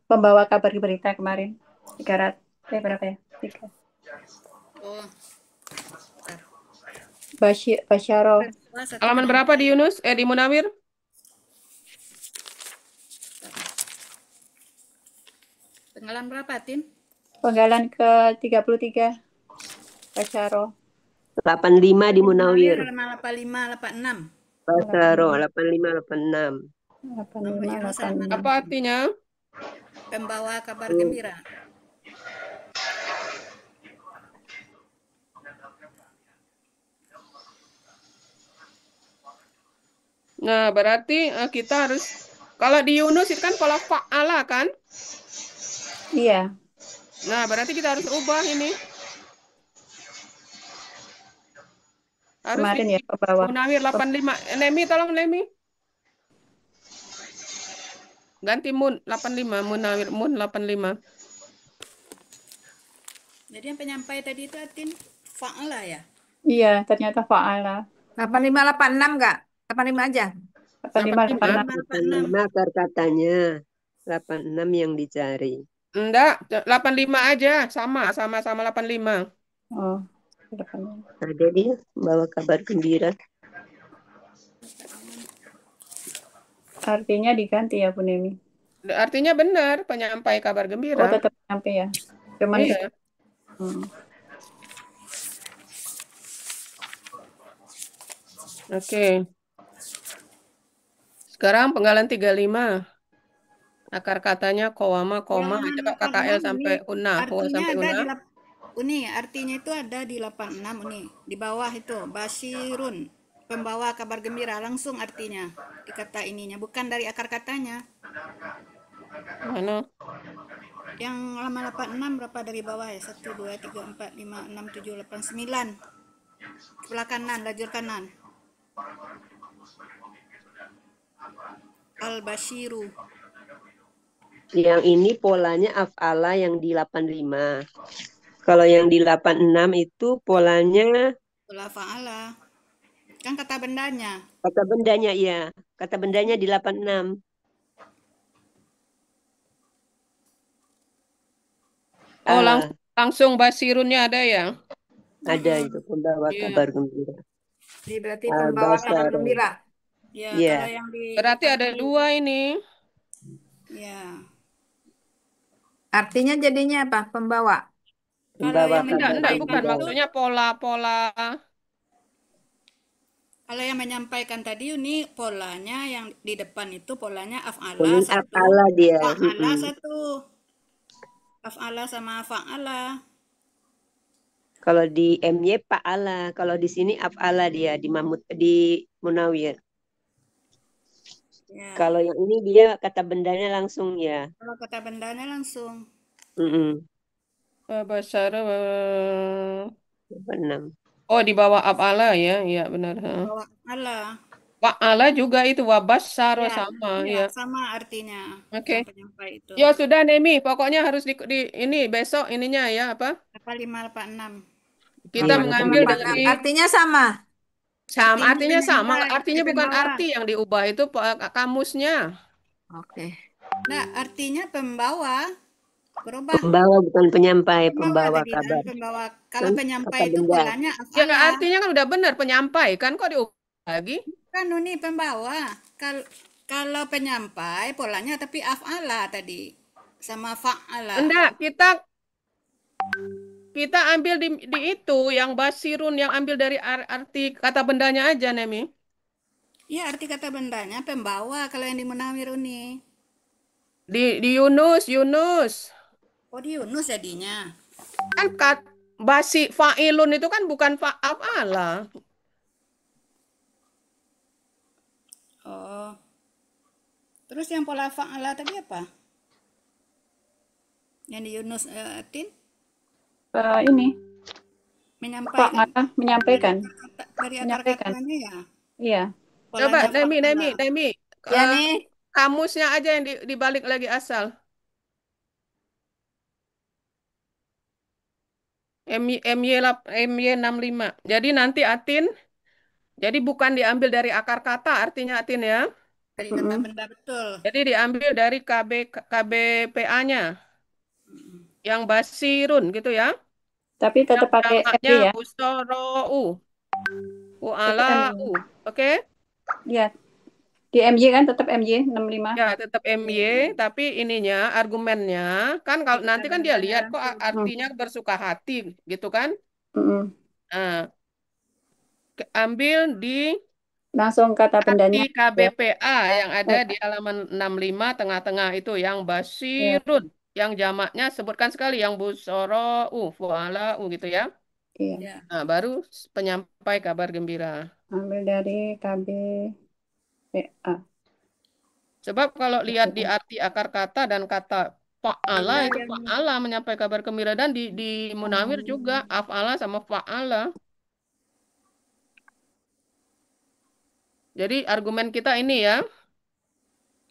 B: pembawa kabar berita kemarin. 300. Berapa ya? 3.
D: Oh,
B: Basyaro.
A: Halaman berapa di Yunus? Di Munawir?
D: Penggalan berapa, Tin?
B: Penggalan ke-33. Basyaro.
E: 85 di Munawir.
D: Halaman 85, 86.
E: Basyaro 85 86.
B: 85, 86.
A: Apa artinya?
D: Pembawa kabar gembira.
A: Nah, berarti kita harus kalau di Yunus itu kan pola fa'ala kan?
B: Iya.
A: Nah, berarti kita harus ubah ini. Harus
B: Kemarin
A: di
B: ya pembawa.
A: Munawir 85. Nemi tolong Nemi. Ganti Mun 85, Munawir Mun 85.
D: Jadi yang penyampai tadi itu Tin fa'ala ya?
B: Iya, ternyata fa'ala.
C: 8586 enggak? 85 aja.
B: 85, 86.
E: 85 akar katanya. 86 yang dicari.
A: Enggak, 85 aja, sama 85.
B: Oh, 85.
E: Ada dia bawa kabar gembira.
B: Artinya diganti ya Bu Nemi.
A: Artinya benar, penyampai kabar
B: Oh,
A: gembira.
B: tetap sampai ya. Cuman
A: Iya. Oke. Sekarang penggalan 35. Akar katanya koma, koma.
D: Yang
A: Coba KKL
D: 86
A: sampai
D: ini
A: una.
D: artinya
A: Sampai
D: ada
A: una.
D: Uni, artinya itu ada di 86 ini. Di bawah itu Basirun, pembawa kabar gembira langsung artinya di kata ininya, bukan dari akar katanya.
A: Mana?
D: Yang lama 86 berapa dari bawah ya? 1 2 3 4 5 6 7 8 9. Sebelah kanan, lajur kanan. Al-Bashiru.
E: Yang ini polanya af'ala yang di 85. Kalau yang di 86 itu polanya
D: Pola fa'ala. Kan kata bendanya.
E: kata bendanya ya. Kata bendanya di 86.
A: Oh,
E: A.
A: langsung basirunnya ada ya?
E: Ada itu pembawa
A: Iya.
E: kabar gembira.
C: Ini berarti
E: Al
C: pembawa kabar
E: basaro.
C: gembira.
D: Ya, kalau
E: Ya,
D: yang di
A: Berarti
D: depan
A: ada
D: ini,
A: dua ini.
D: ya.
C: Artinya jadinya apa? Pembawa.
D: Kalau
E: pembawa
D: yang
E: kabar
A: Enggak,
D: menyampaikan
A: bukan.
E: gembira.
D: itu,
A: Maksudnya pola-pola.
D: kalau yang menyampaikan tadi ini polanya yang di depan itu polanya af'ala
E: Ini
D: satu,
E: af'ala dia.
D: fa'ala
E: Mm-mm.
D: satu, af'ala sama fa'ala.
E: Kalau di MY Pa'ala, kalau di sini af'ala dia di Munawir.
D: Ya,
E: Kalau yang ini dia kata bendanya langsung ya.
D: kalau kata bendanya langsung.
E: Mm-mm.
A: Basara.
E: Enam.
A: Oh, di bawah abala ya. Iya, benar.
D: Di bawah af'ala.
A: Wa'ala juga itu wabasaro
D: Ya,
A: sama
D: iya,
A: ya.
D: sama artinya
A: Oke.
D: yang penyampai itu.
A: Ya sudah Nemi, pokoknya harus di ini besok ininya ya apa?
D: Apa 586?
A: Kita
E: Iya,
A: mengambil
C: Delapan
A: dari
C: enam. Artinya sama.
A: sama
D: Artinya
A: artinya sama,
D: penyampai,
A: artinya bukan
D: pembawa.
A: arti yang diubah itu kamusnya.
C: Oke.
D: Nah, artinya pembawa berubah.
E: pembawa bukan penyampai,
D: Pembawa
E: pembawa
D: tadi kan,
E: kabar.
D: pembawa. Kalau
E: Kan
D: penyampai
E: kata
D: itu
E: benda.
D: polanya
A: Ya
D: af'ala.
A: artinya kan udah benar penyampaikan kok diubah lagi.
D: Kan ini pembawa. Kalau penyampai polanya tapi af'ala tadi. Sama fa'ala.
A: Enggak, kita ambil di itu yang basirun yang ambil dari arti kata bendanya aja Nemi.
D: Ya, arti kata bendanya pembawa kalau yang di Munawir ini.
A: Di Yunus.
D: Oh, di Yunus jadinya.
A: Kan basi fa'ilun itu kan bukan fa'ala.
D: Oh. Terus yang pola fa'ala tadi apa? Yang di Yunus Tin
B: Ini
D: menyampaikan
B: menyampaikan,
D: dari akar
B: menyampaikan.
D: katanya ya.
B: Iya.
A: Coba
D: Polanya fa'ala.
A: Nemi.
C: Ya
A: Eh,
C: nih.
A: kamusnya aja yang dibalik lagi asal. MY 65. Jadi nanti Atin, jadi bukan diambil dari akar kata artinya Atin ya.
D: Dari kata
B: Mm-mm.
D: benda betul.
A: Jadi diambil dari KBPA-nya yang basirun gitu ya.
B: Tapi
A: Yang
B: tetap pakai MJ
A: jamaknya
B: ya.
A: busoro
B: Tetap MJ.
A: Oke?
B: Iya. Di MJ kan tetap MJ 65.
A: Ya, tetap
D: Ya,
A: MY, tapi ininya argumennya kan
D: di
A: kalau
D: kata
A: nanti kan dia
D: bendanya
A: lihat kok
D: langsung.
A: artinya bersuka hati gitu kan.
B: Mm-mm.
A: Nah, ambil di
B: Langsung kata
A: arti
B: bendanya ya.
A: KBPA yang ada
B: Eh,
A: di halaman 65 tengah-tengah itu yang
B: ya.
A: basirun, yang jamaknya sebutkan sekali yang busoro fuala gitu ya.
B: Iya.
D: Ya.
A: Nah, baru penyampai kabar gembira.
B: Ambil dari KBPA.
A: Sebab kalau lihat di arti akar kata dan kata fa'ala
D: Ada
A: itu
D: yang
A: fa'ala menyampaikan kabar gembira dan di Munawir juga af'ala sama fa'ala. Jadi argumen kita ini ya,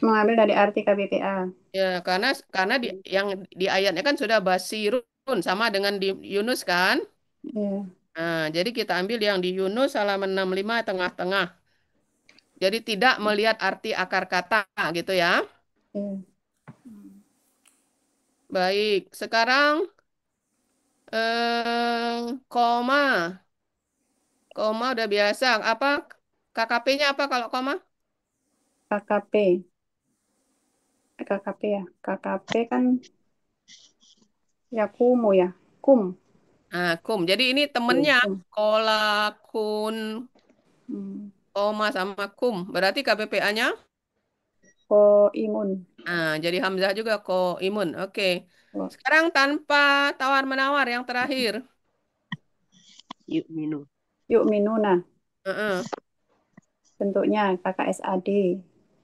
B: Mengambil dari arti KBPA.
A: ya karena yang di ayatnya kan sudah basirun sama dengan di Yunus kan.
B: Iya.
A: Nah, jadi kita ambil yang di Yunus halaman 65 tengah-tengah. Jadi tidak melihat arti akar kata gitu ya.
B: Iya.
A: Baik, sekarang koma. Koma udah biasa. Apa KKP-nya apa kalau koma?
B: KKP. KKP ya. KKP kan ya kumu ya. Kum.
A: Nah, kum. Jadi ini temennya
B: Kum.
A: kolakun,
B: Hmm.
A: koma sama kum. Berarti KBPA-nya?
B: Ko imun.
A: Nah, jadi Hamzah juga ko imun. Oke.
B: Oh,
A: Sekarang tanpa tawar-menawar yang terakhir.
E: Yuk minum.
B: yuk minuna.
A: Heeh.
B: Bentuknya KKSAD.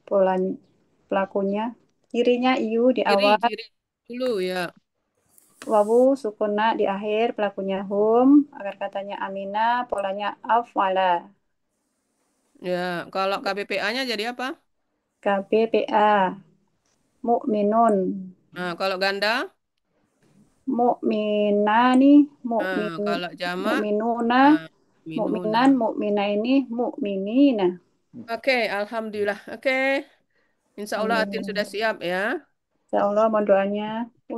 B: Pola pelakunya. Cirinya iu di awal.
A: Ciri dulu ya.
B: Wawu sukuna di akhir. Pelakunya hum. Agar katanya amina. Polanya afwala.
A: Ya, kalau KBPA-nya jadi apa?
B: KBPA. Mukminun.
A: Nah, kalau ganda?
B: Mukmina nih.
A: Nah, kalau jamak?
B: Mukminuna.
A: Nah, minuna.
B: Mukminan. Mukmina ini mukminina.
A: Oke, Alhamdulillah. Oke. Insya Allah Atin sudah
B: Alhamdulillah.
A: siap ya.
B: Insya Allah mohon doanya.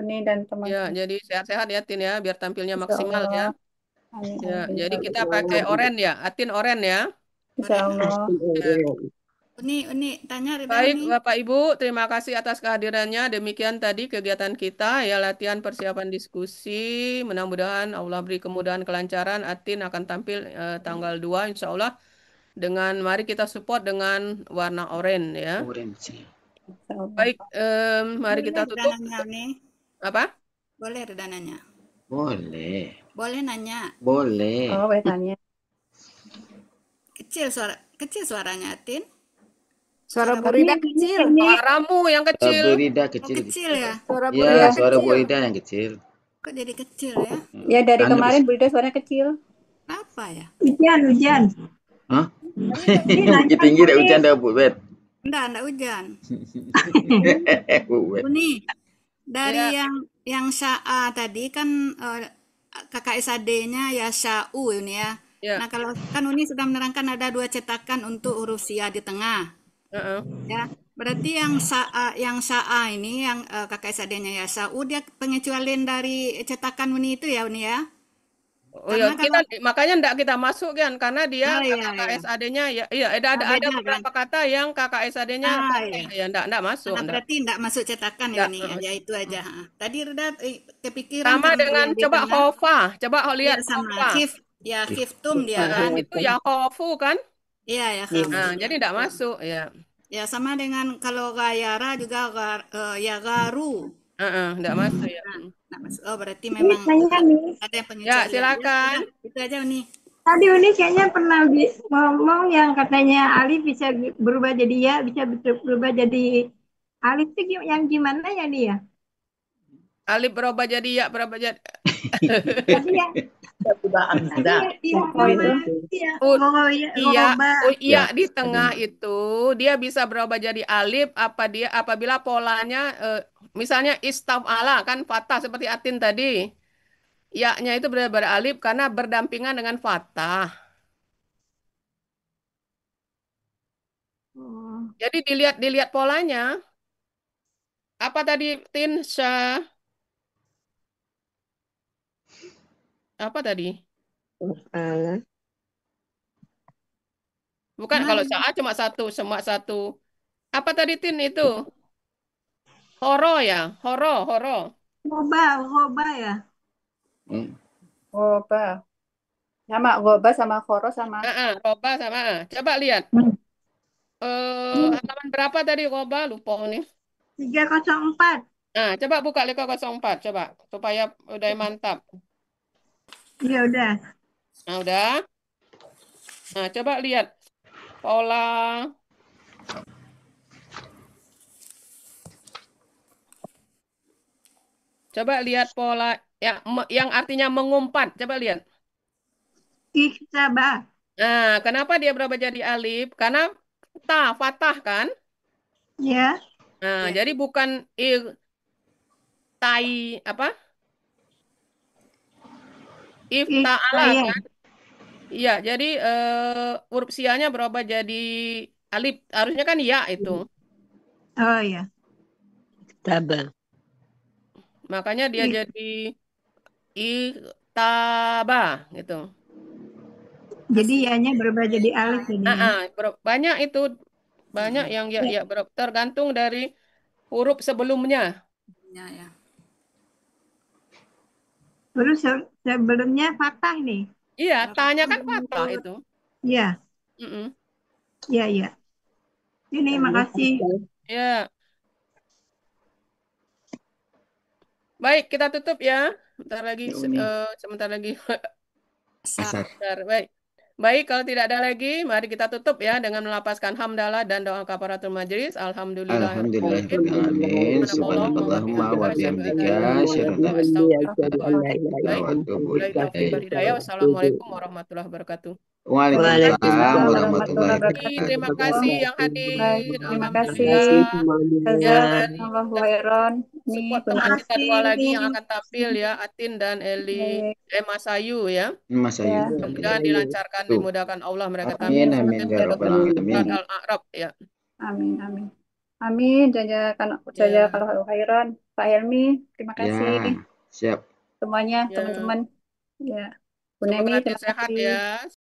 B: Uni dan
A: Ya,
B: teman-teman.
A: jadi sehat-sehat ya Tin ya, biar tampilnya
B: Insya
A: maksimal ya.
B: Allah. Amin,
A: Ya,
B: amin.
A: jadi kita pakai oren ya, Atin oren ya.
B: Insya
D: Oren.
B: Allah.
A: Ya.
D: Uni tanya Rida
A: Baik,
D: Uni.
A: Bapak Ibu, terima kasih atas kehadirannya. Demikian tadi kegiatan kita, ya latihan persiapan diskusi. Mudah-mudahan Allah beri kemudahan kelancaran. Atin akan tampil tanggal 2, insya Allah. Dengan mari kita support dengan warna oranye ya.
F: Orange.
B: Insya Allah.
A: Baik, mari kita
D: Boleh Rida
A: tutup.
D: nanya Uni.
A: Apa?
D: Boleh Rida nanya.
F: Boleh.
D: Boleh nanya.
F: Boleh.
B: Oh, boleh tanya.
D: Kecil suaranya Atin.
C: Suara
D: Suara
C: Bu Rida
B: Ini,
C: kecil.
A: Suaramu yang kecil.
F: Burida
D: Oh,
F: kecil.
D: kecil ya?
C: Suara Bu
F: Ya,
C: Rida
F: suara
C: kecil.
F: Burida yang kecil.
D: Kok jadi kecil ya?
B: Ya dari
F: Anu
B: kemarin Bu Ida suaranya kecil.
D: Apa ya?
G: Hujan.
F: Hah?
G: Ini nanya
F: Bukit tinggi dah hujan dah, Bu Bet.
D: Enggak hujan.
F: Bu Bet.
D: Uni, dari
A: Ya.
D: yang Sya'a tadi kan kakak SAD-nya ya Sya'u ini ya.
A: Ya.
D: Nah, kalau kan Uni sudah menerangkan ada 2 cetakan untuk huruf Sia di tengah.
A: Heeh.
D: Ya. Berarti yang Sya'a ini yang kakak SAD-nya ya Sya'u dia pengecualian dari cetakan Uni itu ya Uni ya.
A: Oh ya,
D: Karena
A: makanya enggak kita masuk kan karena dia
D: Oh, iya,
A: KKSAD-nya ya iya ada
D: beda
A: beberapa
D: kan?
A: kata yang KKSAD-nya
D: Iya.
A: ya enggak masuk.
D: Nah, berarti enggak masuk cetakan ya
A: Enggak,
D: Uni ya itu aja. Tadi Reda kepikiran
A: sama
D: karena
A: dengan
D: yang di
A: coba
D: tengah.
A: hofa, coba
D: Ya
A: lihat
D: sama
A: hofa.
D: kiftum dia kan.
A: Itu ya hofu kan?
D: Iya ya
A: Nah, jadi enggak masuk ya.
D: Ya sama dengan kalau gayara juga ya garu.
A: Enggak masuk ya.
D: Nah, oh berarti memang
G: Tanya nih.
D: ada yang
A: Ya,
D: pengecualian.
A: silakan.
D: Udah, itu aja nih.
G: Tadi Uni kayaknya pernah ngomong yang katanya alif bisa berubah jadi ya, bisa berubah jadi alif itu yang gimana ya dia?
A: Alif berubah jadi ya, berubah jadi
G: Tadi ya, tadi yang
A: iya,
F: Ya,
A: di tengah itu dia bisa berubah jadi alif apabila polanya misalnya istaf'ala kan fathah seperti atin tadi. Ya-nya itu beralif karena berdampingan dengan fathah. Jadi dilihat polanya. Apa tadi Tin Syah? Apa tadi?
E: Allah.
A: Bukan kalau Syah cuma satu. Apa tadi Tin itu? Horo ya, horo.
G: Hoba ya.
B: Goba. Sama goba sama koro sama.
A: Roba sama. Coba lihat.
G: Hmm.
A: Halaman berapa tadi Roba? Lupa nih.
G: 304.
A: Nah, coba buka 504, coba supaya udah mantap.
G: Ya udah.
A: Nah, udah. Nah, coba lihat pola. Coba lihat pola yang artinya mengumpat. Coba lihat.
G: Iktaba.
A: Nah, kenapa dia berubah jadi alif? Karena fatah kan?
G: Ya.
A: Nah, jadi bukan apa? Ifta'ala
G: Iya.
A: kan? Iya, jadi huruf sianya berubah jadi alif. Harusnya kan ya itu.
G: Oh ya.
E: Tabah.
A: Makanya dia jadi iktaba gitu.
G: Jadi ya-nya berubah jadi alif jadinya.
A: Banyak itu. Banyak yang ya tergantung dari huruf sebelumnya.
D: Ya.
G: Terus sebelumnya fathah nih.
A: Iya, tanya kan fathah itu.
G: Iya.
A: Mm-mm.
G: Iya. Ini makasih.
A: Ya. Baik, kita tutup ya. Sebentar lagi.
F: Asar.
A: Baik. Baik, kalau tidak ada lagi, mari kita tutup ya dengan melapaskan hamdalah dan doa kafaratul majelis.
F: Alhamdulillahirrahmanirrahim. Subhanakallahumma wa bihamdika.
A: Wassalamualaikum warahmatullahi wabarakatuh.
F: Waalaikumsalam warahmatullahi wabarakatuh.
A: Terima kasih yang hadir.
B: Baik, terima kasih.
A: Alhamdulillah.
B: Jazakallahu khairan.
A: Support teman kita dua lagi yang akan tampil ya, Atin dan Eli, Mas Ayu ya.
F: Mas Ayu.
A: Mudah-mudahan dilancarkan, dimudahkan Allah mereka tampil.
F: Amin ya rabbal alamin.
A: Al-A'raf ya.
B: Amin. Jazakallahu khairan. Pak Helmi, terima kasih
F: Ya, siap.
B: semuanya
A: Ya,
B: teman-teman. Ya, Bu
A: semoga
B: Nemi,
A: nanti
B: terima
A: sehat
B: kasih.
A: ya.